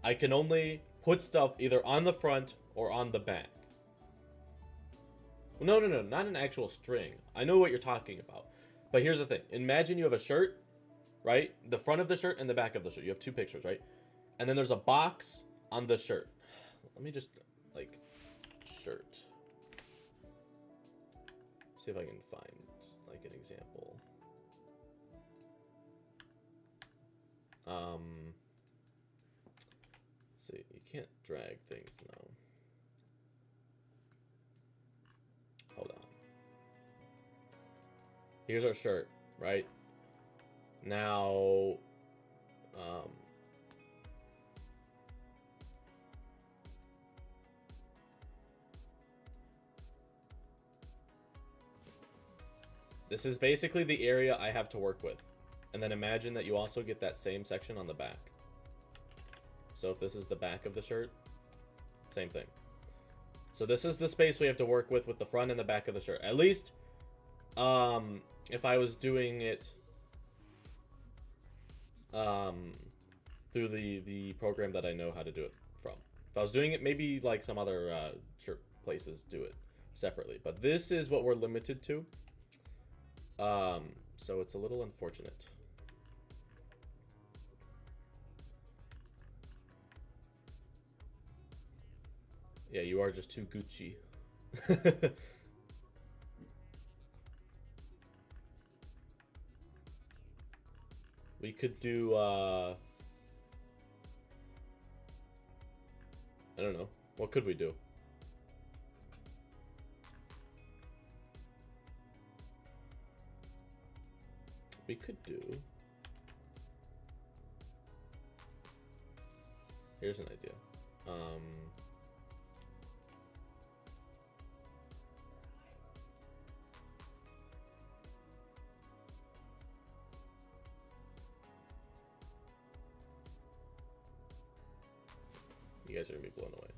A: I can only put stuff either on the front or on the back. No, not an actual string. I know what you're talking about. But here's the thing. Imagine you have a shirt. Right? The front of the shirt and the back of the shirt. You have two pictures, right? And then there's a box on the shirt. Let me just, like, shirt. See if I can find, like, an example. See, you can't drag things now. Hold on. Here's our shirt, right? Now, this is basically the area I have to work with. And then imagine that you also get that same section on the back. So if this is the back of the shirt, same thing. So this is the space we have to work with the front and the back of the shirt. At least, if I was doing it through the program that I know how to do it from. If I was doing it, maybe like some other shirt places do it separately. But this is what we're limited to. So it's a little unfortunate. Yeah, you are just too Gucci. We could do, I don't know. What could we do? We could do... Here's an idea. guys are gonna be blown away.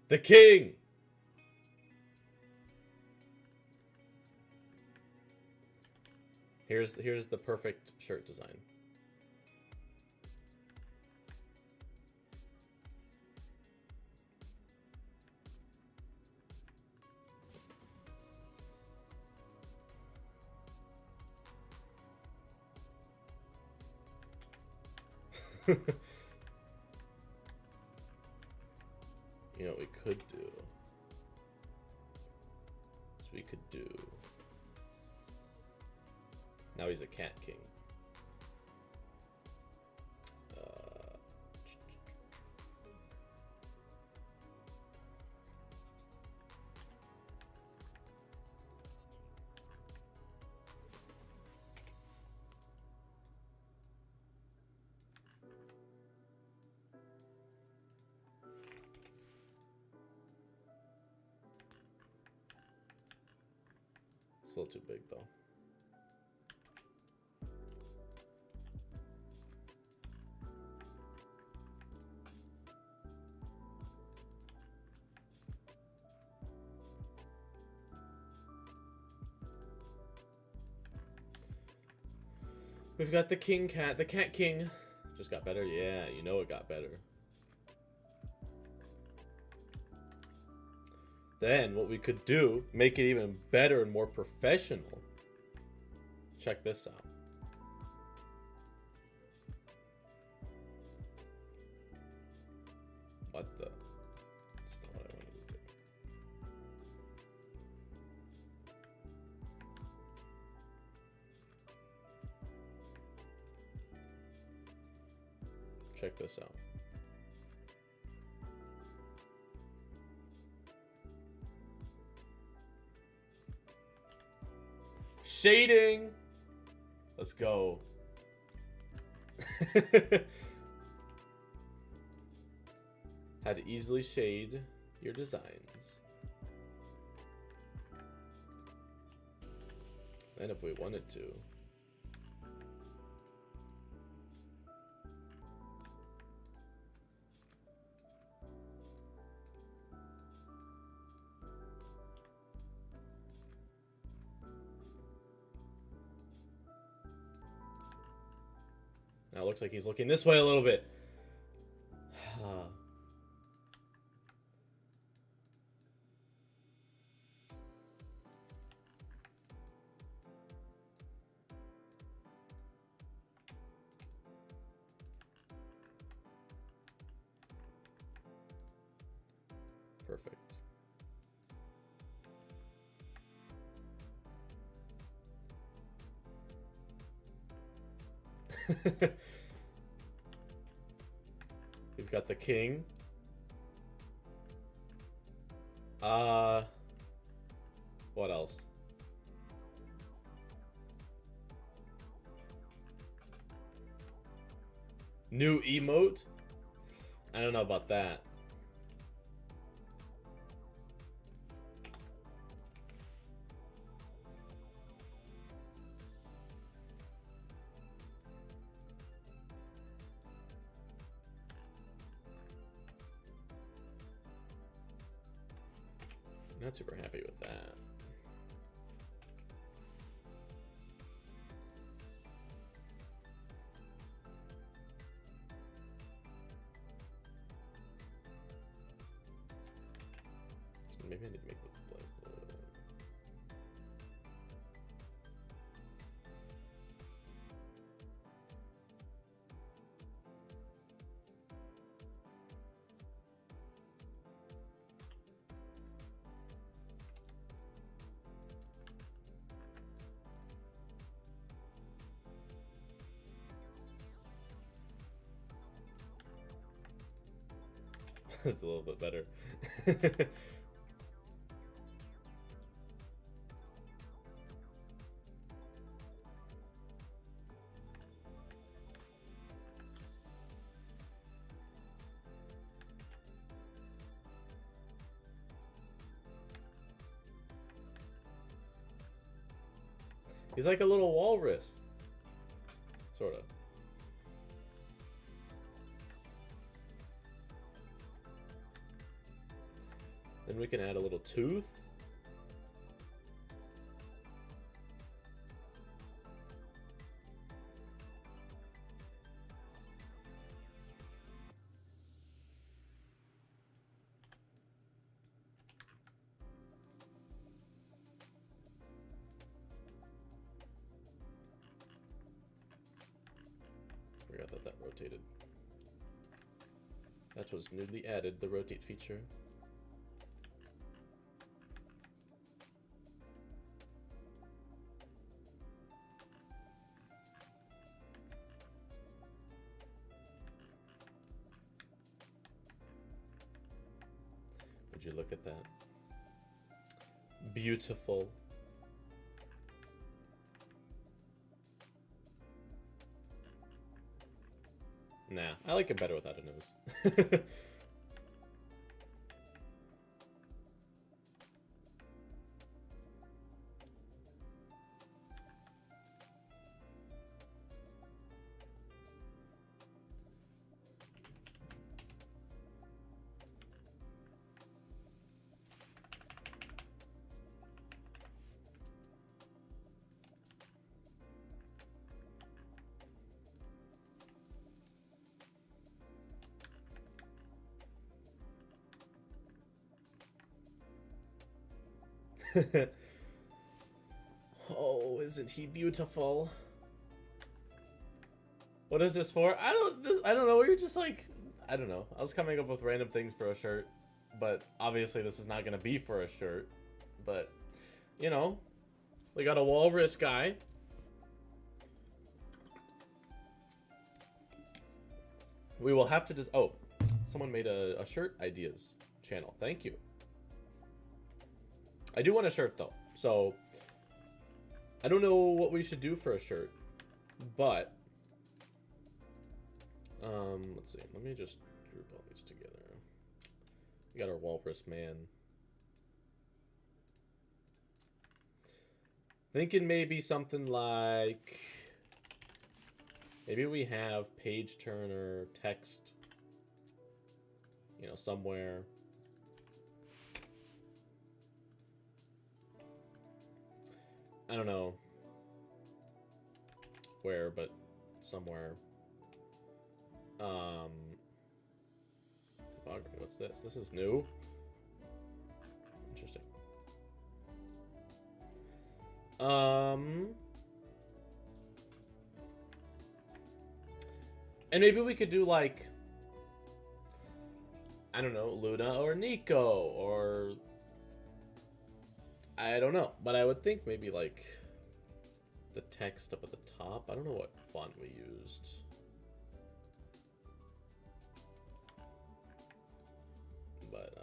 A: The king! Here's the perfect shirt design. You know what we could do? We could do. Now he's a cat king. It's a little too big, though. We've got the king cat. The cat king just got better. Yeah, you know it got better. Then what we could do, make it even better and more professional. Check this out. What the? That's not what I wanted to do. Check this out. Shading. Let's go. How to easily shade your designs. And if we wanted to. Now it looks like he's looking this way a little bit. Perfect. We've got the king. What else? New emote? I don't know about that. Not super happy with that. So maybe I need to make it like That's a little bit better. He's like a little walrus. Sort of. Then we can add a little tooth. Forgot that that rotated. That was newly added, the rotate feature. Would you look at that? Beautiful. Nah, I like it better without a nose. Oh, isn't he beautiful? What is this for? I don't know. You're just like, I don't know. I was coming up with random things for a shirt, but obviously this is not gonna be for a shirt. But you know, we got a walrus guy. We will have to just. Oh, someone made a shirt ideas channel. Thank you. I do want a shirt though, so I don't know what we should do for a shirt, but let's see. Let me just group all these together. We got our walrus man. Thinking maybe something like, maybe we have page turner text, you know, somewhere. I don't know where, but somewhere. Topography, what's this? This is new. Interesting. And maybe we could do like, I don't know, Luna or Nico, or I don't know, but I would think maybe like the text up at the top. I don't know what font we used. But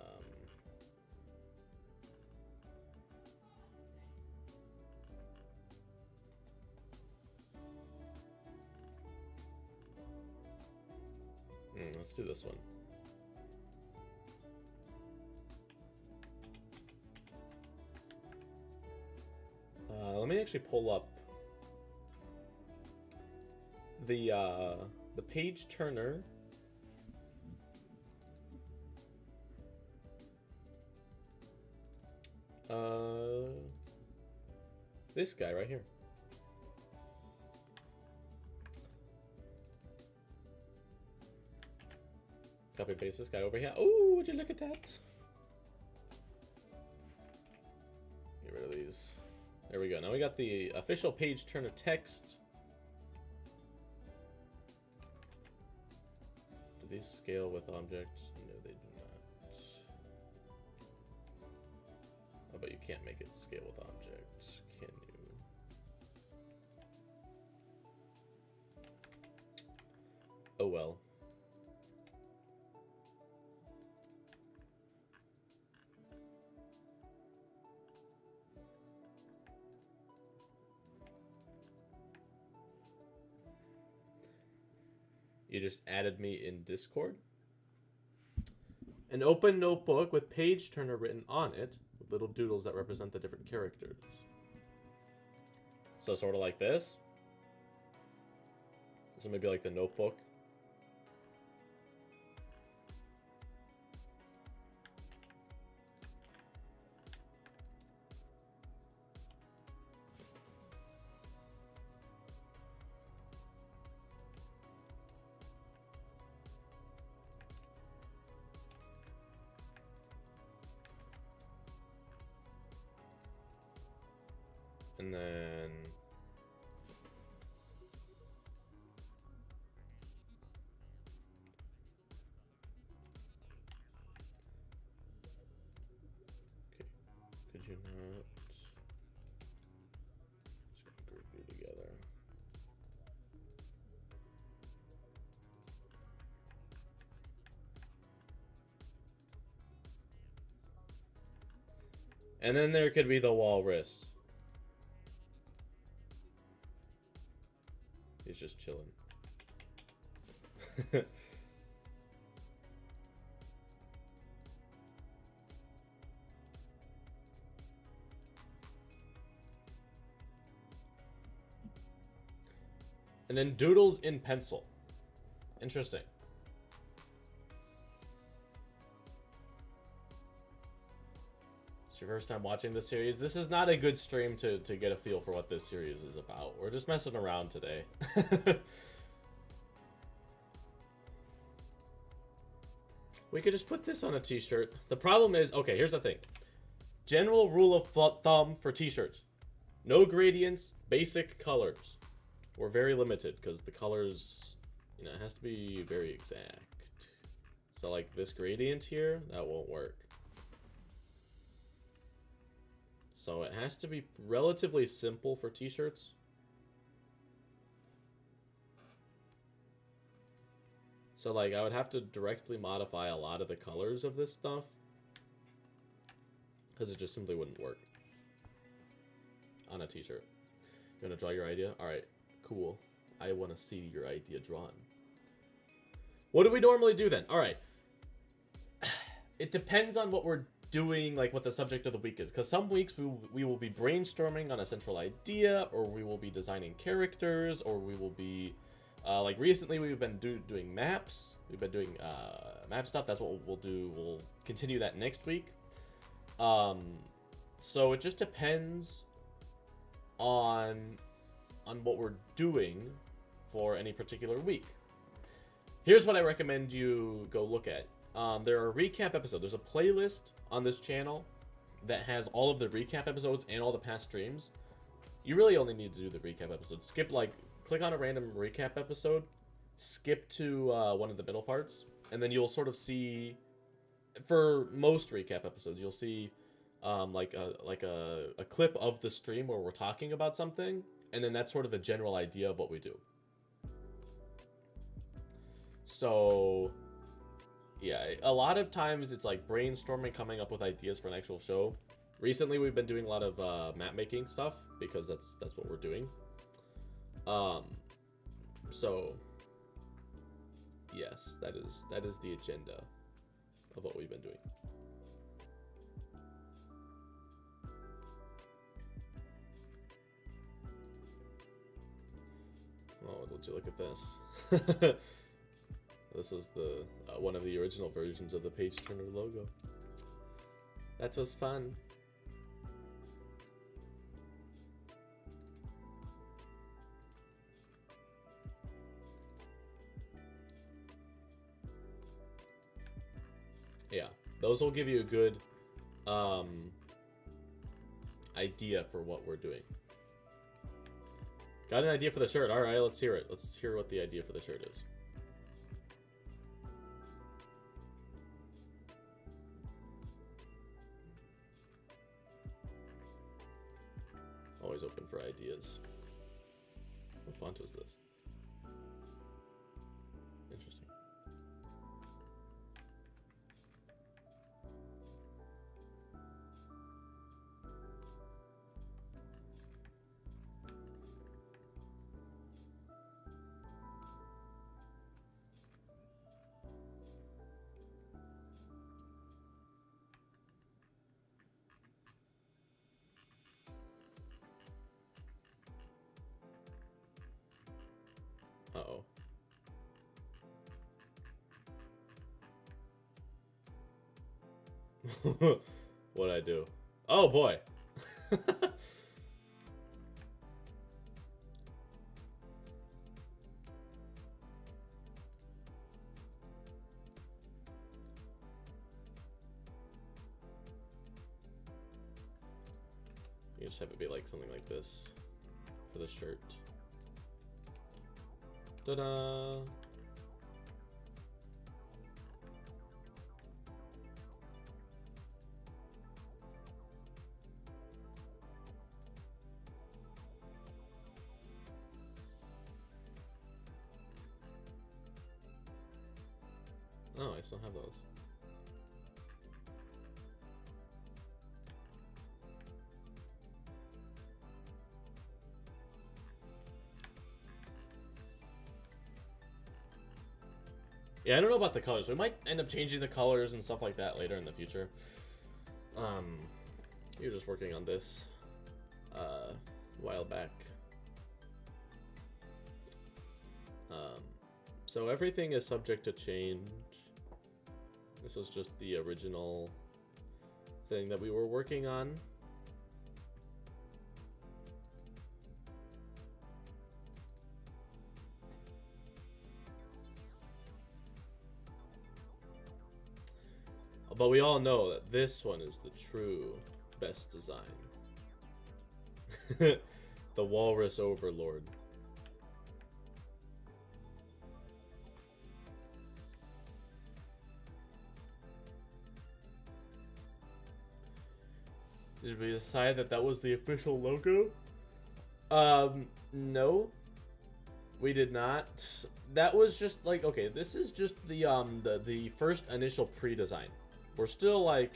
A: let's do this one. Let me actually pull up the page turner. This guy right here. Copy paste this guy over here. Oh, would you look at that? Get rid of these. There we go. Now we got the official page turner text. Do these scale with objects? No, they do not. Oh, but you can't make it scale with objects, can you? Oh well. You just added me in Discord. An open notebook with page turner written on it with little doodles that represent the different characters. So sort of like this. So maybe like the notebook. And then okay, could you not just group you together? And then there could be the walrus. He's just chilling. And then doodles in pencil. Interesting. It's your first time watching this series. This is not a good stream to get a feel for what this series is about. We're just messing around today. We could just put this on a t-shirt. The problem is, okay, here's the thing. General rule of thumb for t-shirts. No gradients, basic colors. We're very limited because the colors, you know, it has to be very exact. So like this gradient here, that won't work. So it has to be relatively simple for t-shirts. So like I would have to directly modify a lot of the colors of this stuff, because it just simply wouldn't work on a t-shirt. You want to draw your idea? All right, cool. I want to see your idea drawn. What do we normally do then? All right. It depends on what we're doing, like what the subject of the week is, because some weeks we will be brainstorming on a central idea, or we will be designing characters, or we will be like recently we've been doing maps. We've been doing map stuff. That's what we'll do. We'll continue that next week. So it just depends on what we're doing for any particular week. Here's what I recommend you go look at. There are recap episodes. There's a playlist on this channel that has all of the recap episodes and all the past streams. You really only need to do the recap episodes. Click on a random recap episode, skip to one of the middle parts, and then you'll sort of see, for most recap episodes, you'll see like a clip of the stream where we're talking about something, and then that's sort of a general idea of what we do. So yeah, a lot of times it's like brainstorming, coming up with ideas for an actual show. Recently we've been doing a lot of map making stuff because that's what we're doing. So yes, that is the agenda of what we've been doing. Oh, would you look at this? This is the one of the original versions of the page turner logo. That was fun. Yeah, those will give you a good idea for what we're doing. Got an idea for the shirt. All right, let's hear it. Let's hear what the idea for the shirt is. Always open for ideas. What font was this? Interesting. What'd I do? Oh boy. You just have it be like something like this for the shirt. Ta-da! Oh, I still have those. Yeah, I don't know about the colors. We might end up changing the colors and stuff like that later in the future. We were just working on this a while back. So everything is subject to change. This was just the original thing that we were working on. But we all know that this one is the true best design. The Walrus Overlord. Did we decide that that was the official logo? No. We did not. That was just like, okay, this is just the first initial pre-design. We're still like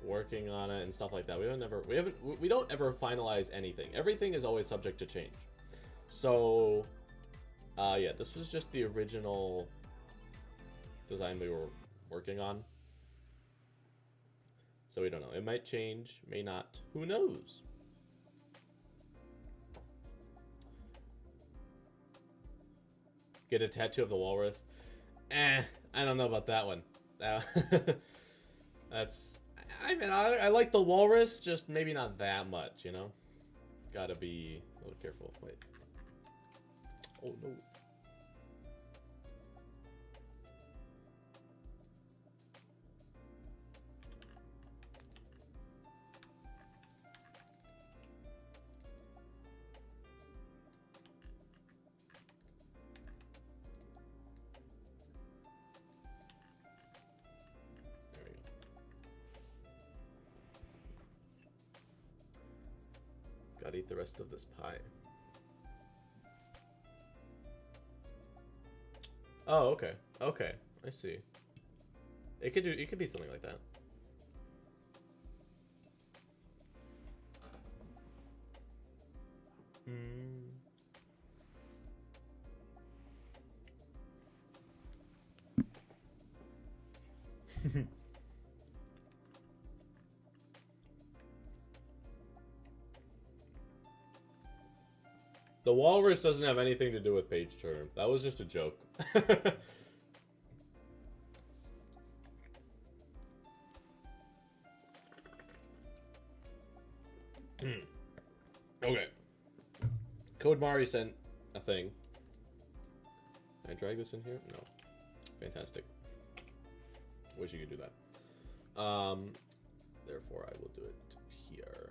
A: working on it and stuff like that. We don't ever finalize anything. Everything is always subject to change. So yeah, this was just the original design we were working on. So we don't know. It might change, may not. Who knows? Get a tattoo of the walrus? I don't know about that one. That's... I mean, I like the walrus, just maybe not that much, you know? Gotta be a little careful. Wait. Oh, no. Gotta eat the rest of this pie. Oh, okay. Okay. I see. It could be something like that. The walrus doesn't have anything to do with page turner. That was just a joke. Okay. Code Mari sent a thing. Can I drag this in here? No. Fantastic. Wish you could do that. Therefore, I will do it here.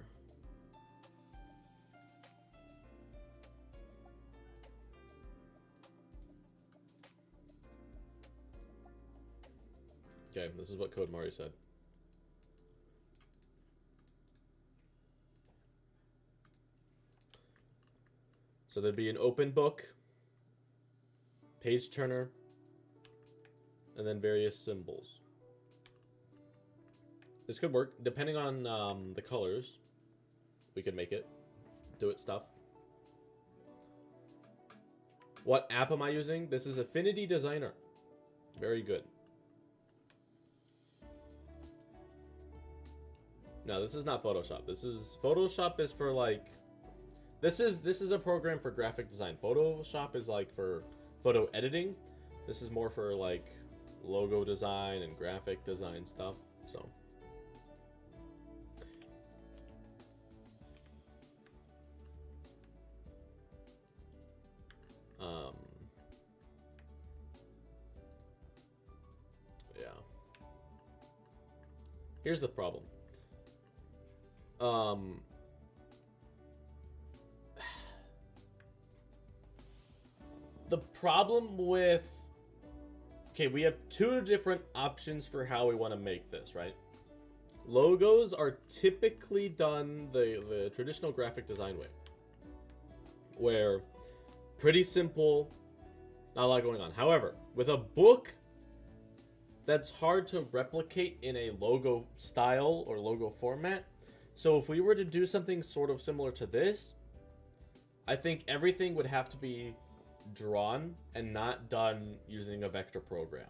A: Okay, this is what Code Mari said. So there'd be an open book, page turner, and then various symbols. This could work, depending on the colors. We could make it, do it stuff. What app am I using? This is Affinity Designer. Very good. No, this is not Photoshop. Photoshop is for like, this is a program for graphic design. Photoshop is like for photo editing. This is more for like logo design and graphic design stuff. So Here's the problem. The problem with... Okay, we have two different options for how we want to make this, right? Logos are typically done the traditional graphic design way, where pretty simple, not a lot going on. However, with a book, that's hard to replicate in a logo style or logo format. So if we were to do something sort of similar to this, I think everything would have to be drawn and not done using a vector program.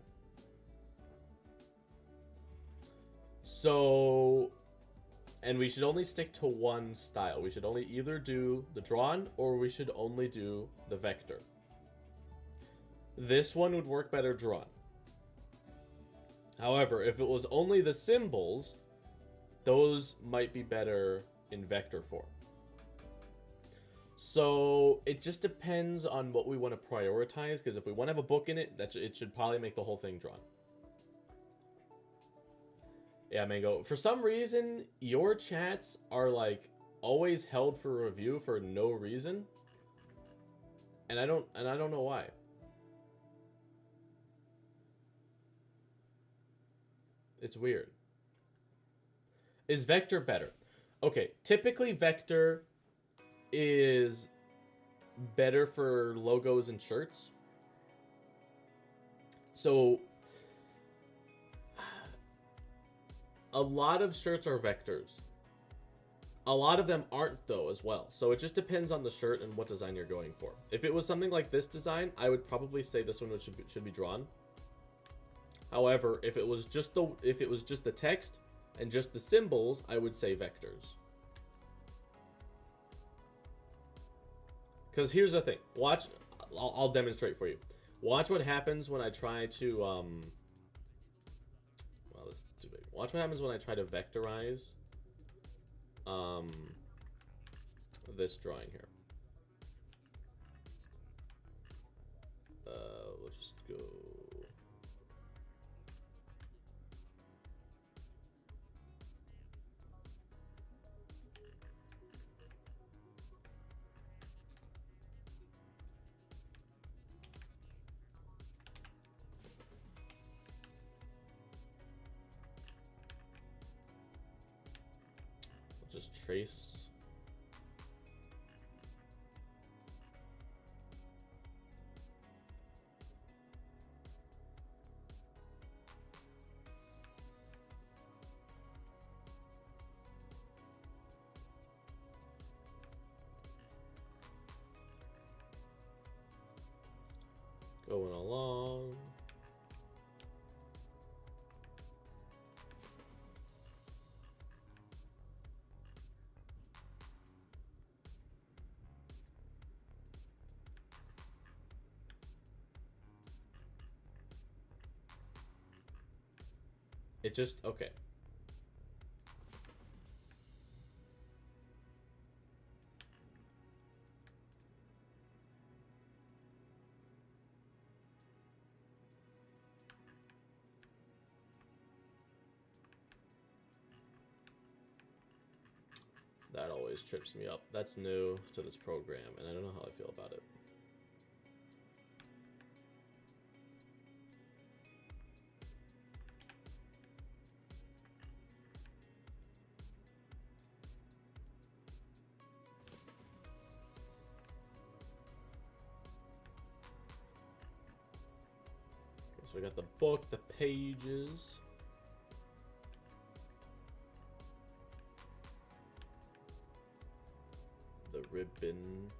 A: So, and we should only stick to one style. We should only either do the drawn or we should only do the vector. This one would work better drawn. However, if it was only the symbols, those might be better in vector form. So it just depends on what we want to prioritize, because if we want to have a book in it, it should probably make the whole thing drawn. Yeah, Mango. For some reason, your chats are like always held for review for no reason, and I don't know why. It's weird. Is vector better? Okay, typically vector is better for logos and shirts. So a lot of shirts are vectors. A lot of them aren't though as well. So it just depends on the shirt and what design you're going for. If it was something like this design, I would probably say this one should be drawn. However, if it was just the text and just the symbols, I would say vectors. Because here's the thing. Watch, I'll demonstrate for you. Watch what happens when I try to well, this is too big. Watch what happens when I try to vectorize this drawing here. We'll just go. Just trace. Going along. It just, okay. That always trips me up. That's new to this program, and I don't know how I feel about it. So we got the book, the pages. The ribbon.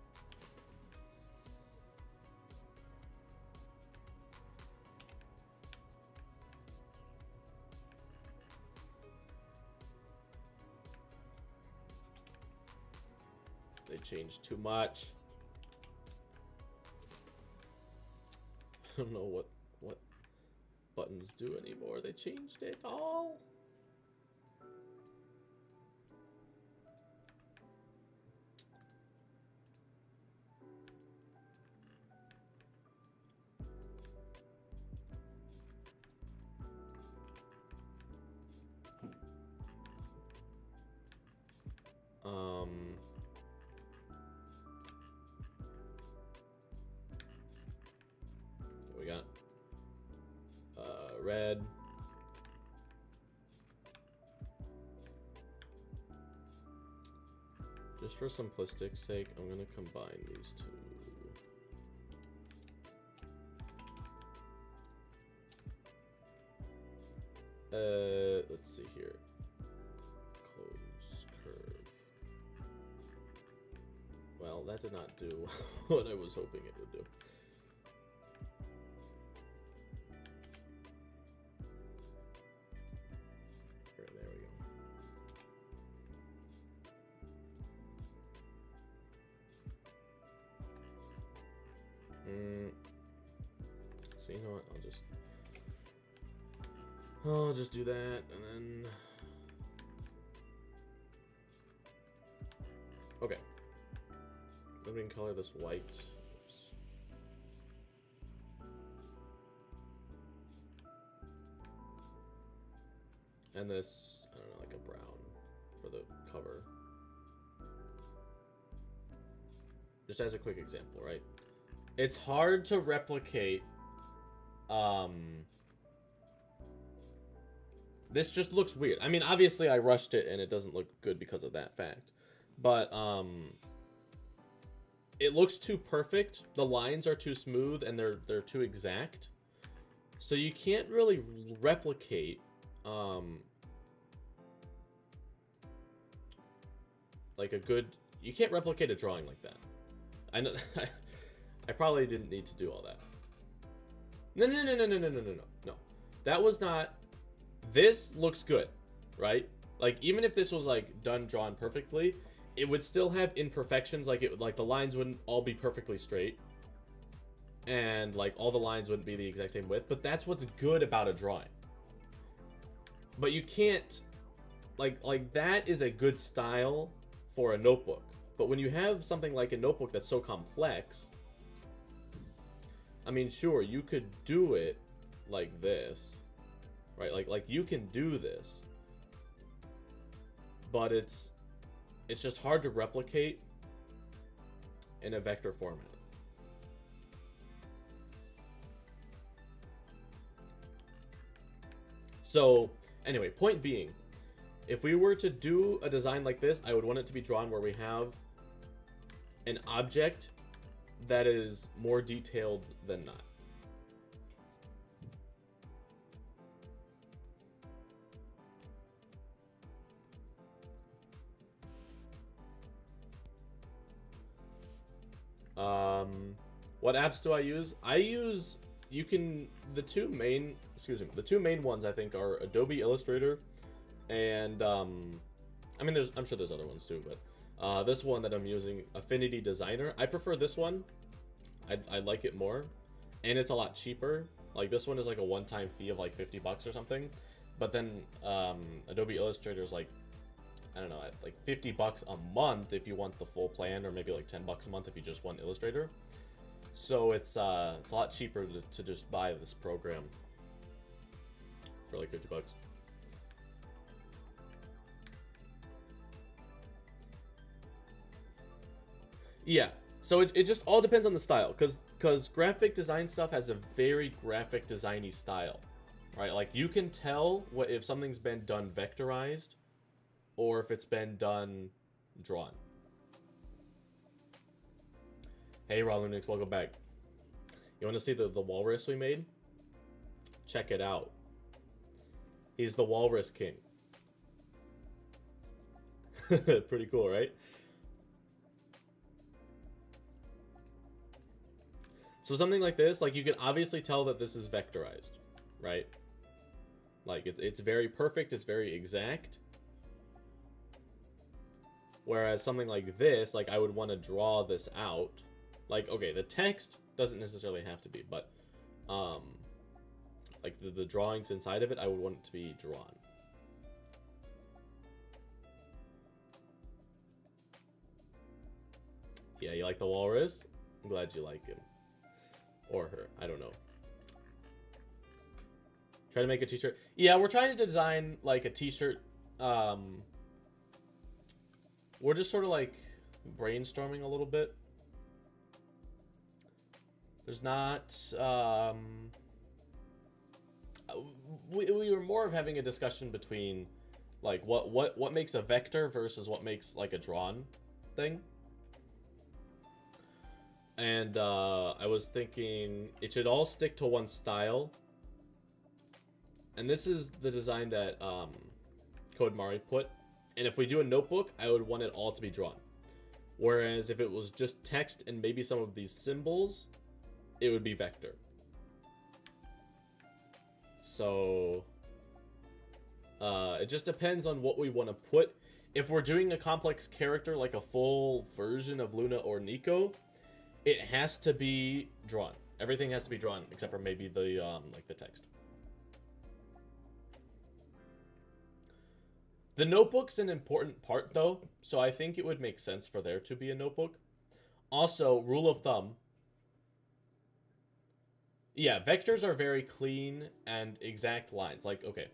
A: They changed too much. I don't know what buttons do anymore. They changed it all. Just for simplistic sake, I'm gonna combine these two. Let's see here. Close curve. Well, that did not do what I was hoping it would do. Here, there we go. So you know what? I'll just do that, and then okay. Then we can color this white. Oops. And this, I don't know, like a brown for the cover. Just as a quick example, right? It's hard to replicate. This just looks weird. I mean, obviously I rushed it and it doesn't look good because of that fact. But, it looks too perfect. The lines are too smooth and they're too exact. So you can't really replicate, like a good... You can't replicate a drawing like that. I know... I probably didn't need to do all that. No. That was not... This looks good, right? Like, even if this was, like, drawn perfectly, it would still have imperfections. Like, the lines wouldn't all be perfectly straight. And, like, all the lines wouldn't be the exact same width. But that's what's good about a drawing. But you can't... Like, that is a good style for a notebook. But when you have something like a notebook that's so complex... I mean, sure, you could do it like this. Right, like you can do this, but it's just hard to replicate in a vector format. So anyway, point being, if we were to do a design like this, I would want it to be drawn where we have an object that is more detailed than not. What apps do I use? The two main ones I think are Adobe Illustrator and I mean I'm sure there's other ones too, but this one that I'm using, Affinity Designer, I prefer this one. I like it more, and it's a lot cheaper. Like, this one is like a one-time fee of like $50 or something, but then Adobe Illustrator is like, I don't know, like $50 a month if you want the full plan, or maybe like $10 a month if you just want Illustrator. So it's a lot cheaper to just buy this program for like $50. Yeah, so it just all depends on the style, because graphic design stuff has a very graphic designy style, right? Like, you can tell if something's been done vectorized or if it's been done drawn. Hey, Rolunix, welcome back. You want to see the walrus we made? Check it out. He's the Walrus King. Pretty cool, right? So something like this, like, you can obviously tell that this is vectorized, right? Like, it's very perfect, it's very exact. Whereas something like this, like, I would want to draw this out. Like, okay, the text doesn't necessarily have to be, but like the drawings inside of it, I would want it to be drawn. Yeah, you like the walrus? I'm glad you like him. Or her, I don't know. Try to make a t-shirt. Yeah, we're trying to design like a t-shirt. We're just sort of like brainstorming a little bit. There's not, we were more of having a discussion between like what makes a vector versus what makes like a drawn thing. And I was thinking it should all stick to one style. And this is the design that Code Mari put. And if we do a notebook, I would want it all to be drawn. Whereas if it was just text and maybe some of these symbols, it would be vector. So it just depends on what we want to put. If we're doing a complex character like a full version of Luna or Nico, it has to be drawn. Everything has to be drawn except for maybe the like the text. The notebook's an important part though, so I think it would make sense for there to be a notebook. Also, rule of thumb. Yeah, vectors are very clean and exact lines. Like, okay.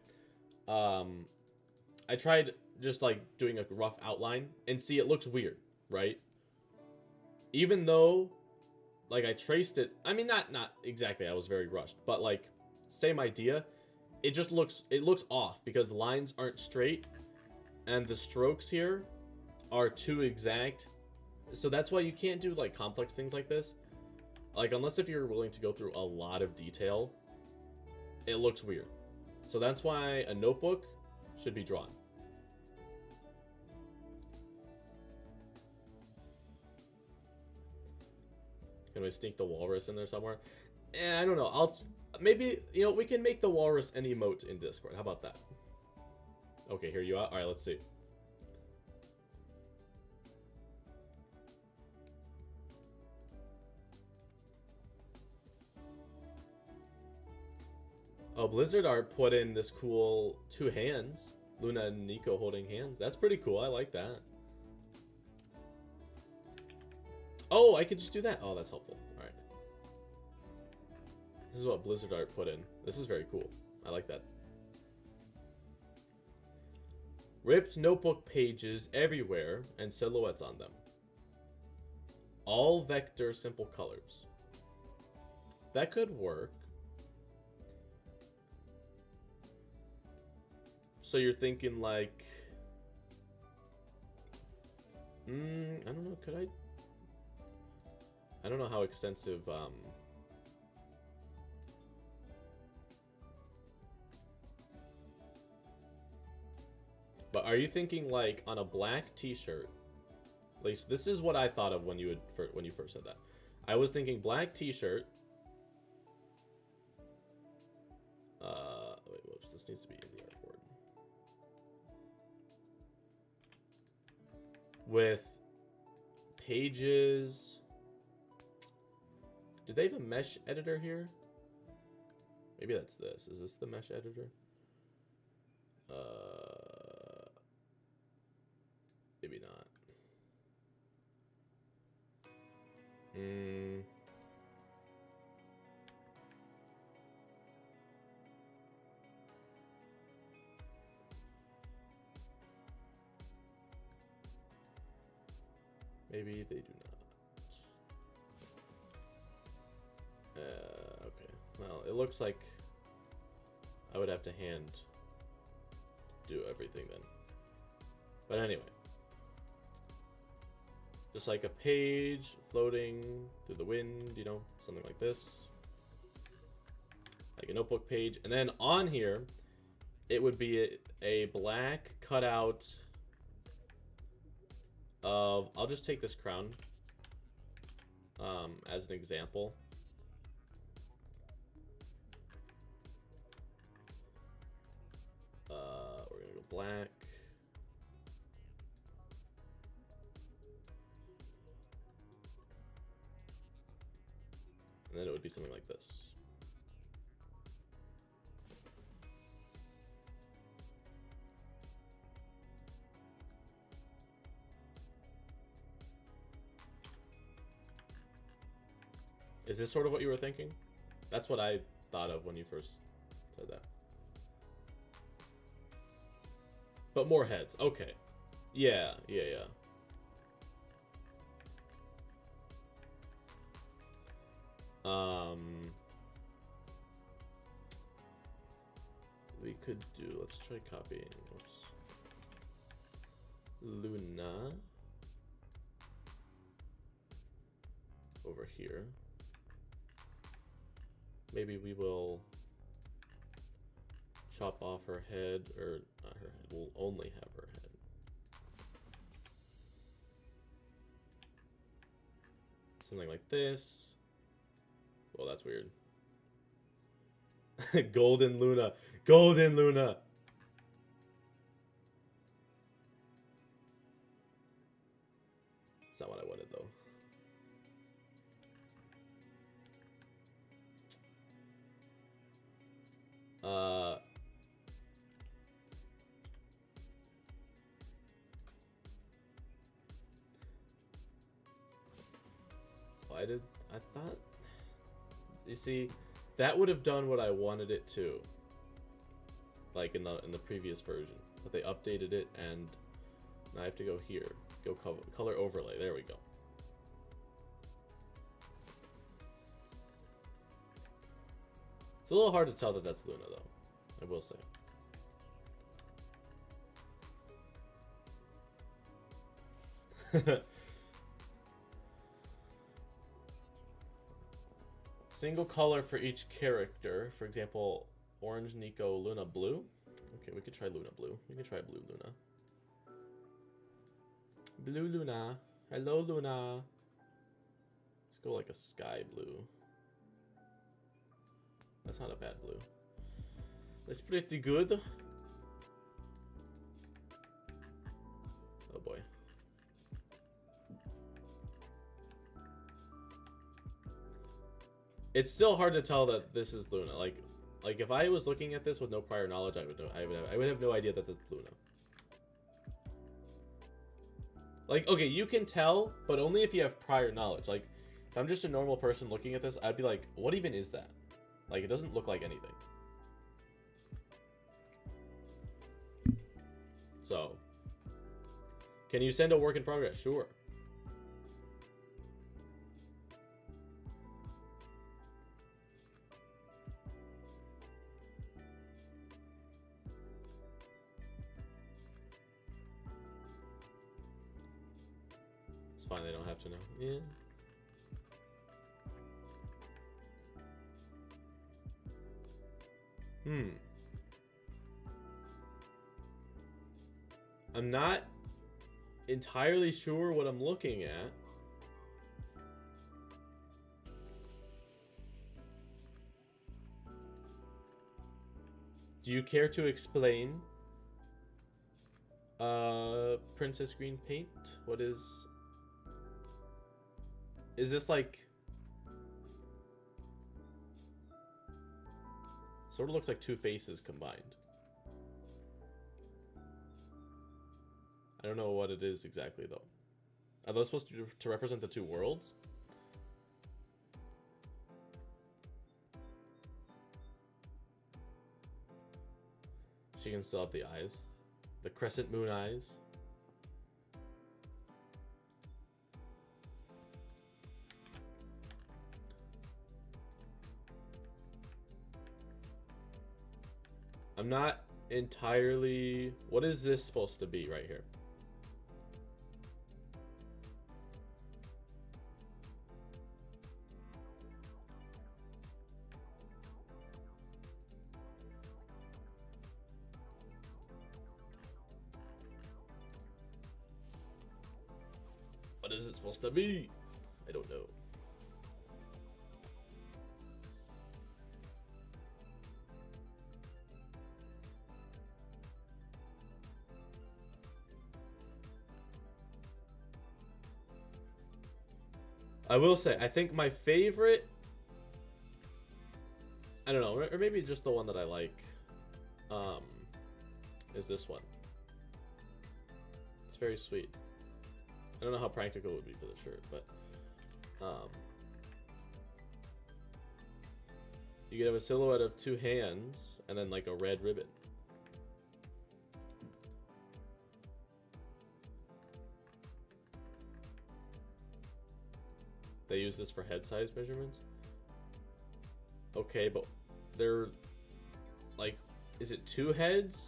A: I tried just like doing a rough outline and see it looks weird, right? Even though like I traced it, I mean not exactly, I was very rushed, but like same idea. It just looks off because lines aren't straight and the strokes here are too exact. So that's why you can't do like complex things like this. Like unless if you're willing to go through a lot of detail, it looks weird. So that's why a notebook should be drawn. Can we sneak the walrus in there somewhere? I don't know. Maybe, you know, we can make the walrus an emote in Discord. How about that? Okay, here you are. All right, let's see. Oh, Blizzard Art put in this cool 2 hands. Luna and Nico holding hands. That's pretty cool. I like that. Oh, I could just do that. Oh, that's helpful. All right. This is what Blizzard Art put in. This is very cool. I like that. Ripped notebook pages everywhere and silhouettes on them. All vector simple colors. That could work. So you're thinking like... I don't know, could I don't know how extensive, but are you thinking like on a black t-shirt? At least this is what I thought of when you first said that. I was thinking black t-shirt. Wait, whoops, this needs to be in the artboard. With pages. Do they have a mesh editor here? Maybe that's this. Is this the mesh editor? Maybe not. Maybe they do not. Okay. Well, it looks like I would have to hand do everything then. But anyway. Just like a page floating through the wind, you know, something like this. Like a notebook page. And then on here, it would be a black cutout of... I'll just take this crown as an example. We're gonna go black. And then it would be something like this. Is this sort of what you were thinking? That's what I thought of when you first said that. But more heads. Okay. Yeah. We could do, let's try copying. Oops. Luna. over here. Maybe we will chop off her head, or not her head, we'll only have her head. Something like this. Well, that's weird. Golden Luna. Golden Luna! That's not what I wanted, though. I thought, you see, that would have done what I wanted it to, like in the previous version, but they updated it, and now I have to go here, go color overlay. There we go. It's a little hard to tell that that's Luna, though, I will say. Single color for each character. For example, orange, Nico, Luna, blue. Okay, we could try Luna blue. We can try blue Luna. Blue Luna. Hello, Luna. Let's go like a sky blue. That's not a bad blue. That's pretty good. Oh boy. It's still hard to tell that this is Luna. Like if I was looking at this with no prior knowledge, I would have no idea that that's Luna. Like, okay, you can tell, but only if you have prior knowledge. Like, if I'm just a normal person looking at this, I'd be like, what even is that? Like, it doesn't look like anything. So, can you send a work in progress? Sure. It's fine, they don't have to know. Yeah. I'm not entirely sure what I'm looking at. Do you care to explain? Princess Green paint? What is this like? Sort of looks like two faces combined. I don't know what it is exactly, though. Are those supposed to represent the two worlds? She can still have the eyes. The crescent moon eyes. I'm not entirely... What is this supposed to be right here? What is it supposed to be? I don't know. I will say, I think my favorite, I don't know, or maybe just the one that I like, is this one. It's very sweet. I don't know how practical it would be for the shirt, but you could have a silhouette of two hands and then like a red ribbon. They use this for head size measurements? Okay, but they're like, is it two heads?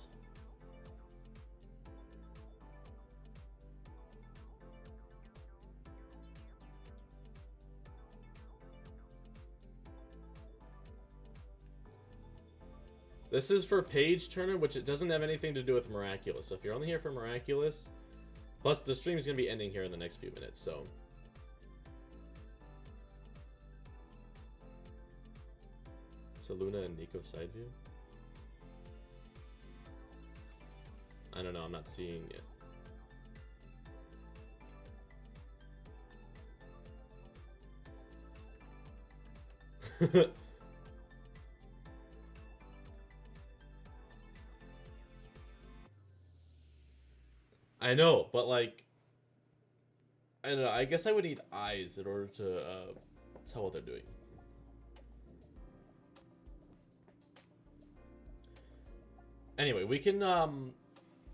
A: This is for Page Turner, which it doesn't have anything to do with Miraculous. So if you're only here for Miraculous, plus the stream is going to be ending here in the next few minutes, so. So Luna and Nico side view? I don't know, I'm not seeing it. I know, but like, I don't know, I guess I would need eyes in order to tell what they're doing. Anyway, we can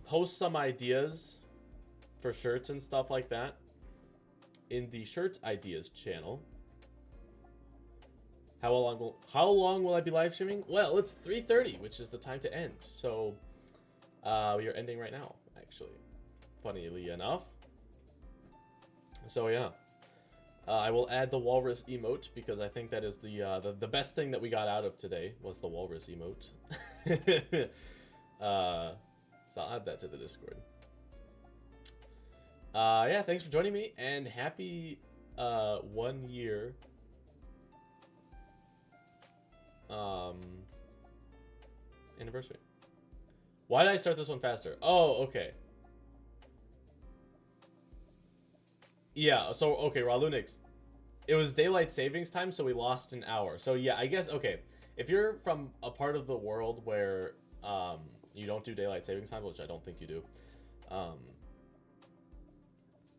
A: post some ideas for shirts and stuff like that in the shirt ideas channel. How long will I be live streaming? Well, it's 3:30, which is the time to end. So we are ending right now, actually. Funnily enough. So yeah, I will add the walrus emote because I think that is the best thing that we got out of today was the walrus emote. So I'll add that to the Discord. Yeah, thanks for joining me and happy 1 year anniversary. Why did I start this one faster? Oh, okay. Yeah, so, okay, Ralunix. It was daylight savings time, so we lost an hour. So, yeah, I guess, okay. If you're from a part of the world where you don't do daylight savings time, which I don't think you do,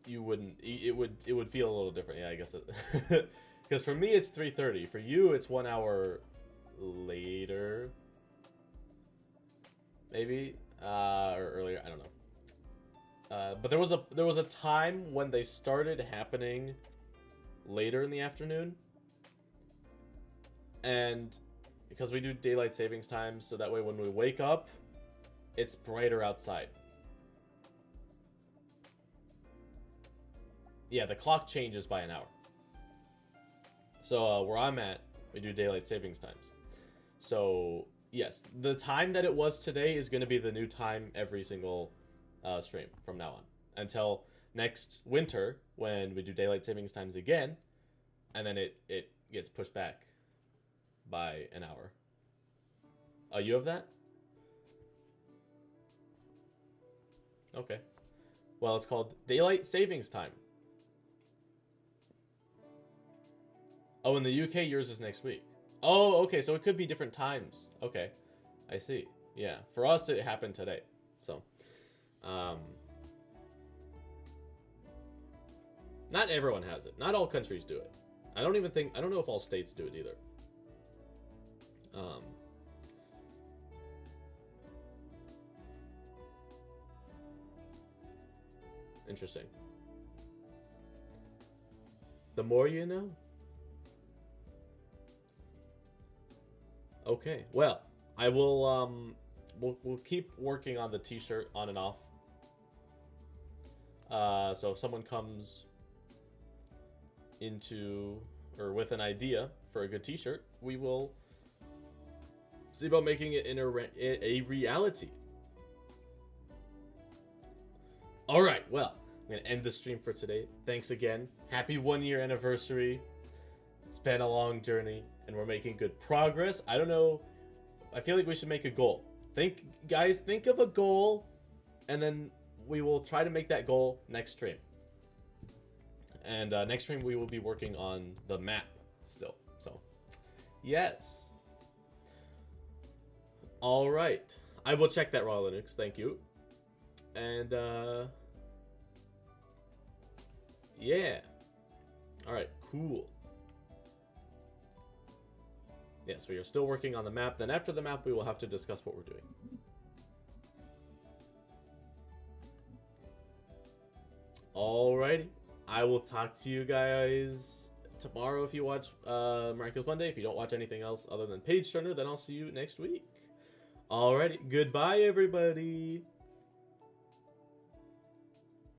A: you wouldn't, it would feel a little different. Yeah, I guess it, because for me, it's 3:30. For you, it's 1 hour later. Maybe, or earlier, I don't know. But there was a time when they started happening later in the afternoon, and because we do daylight savings time, so that way when we wake up, it's brighter outside. Yeah, the clock changes by an hour. So where I'm at, we do daylight savings times. So yes, the time that it was today is going to be the new time every single stream from now on until next winter when we do daylight savings times again, and then it gets pushed back by an hour. Oh, you have that? Okay. Well, it's called daylight savings time. Oh, in the UK, yours is next week. Oh, okay, so it could be different times. Okay, I see. Yeah, for us, it happened today. So, not everyone has it. Not all countries do it. I don't know if all states do it either. Interesting. The more you know. Okay, well, I will, we'll keep working on the t-shirt on and off. So if someone comes into, or with an idea for a good t-shirt, we will see about making it in a reality. Alright, well, I'm going to end the stream for today. Thanks again. Happy 1 year anniversary. It's been a long journey, and we're making good progress. I don't know. I feel like we should make a goal. Guys, think of a goal, and then we will try to make that goal next stream. And next stream, we will be working on the map still. So, yes. All right. I will check that, Raw Linux. Thank you. And, yeah. All right, cool. Yes, we are still working on the map. Then after the map, we will have to discuss what we're doing. Alrighty. I will talk to you guys tomorrow if you watch Miraculous Monday. If you don't watch anything else other than Page Turner, then I'll see you next week. Alrighty. Goodbye, everybody.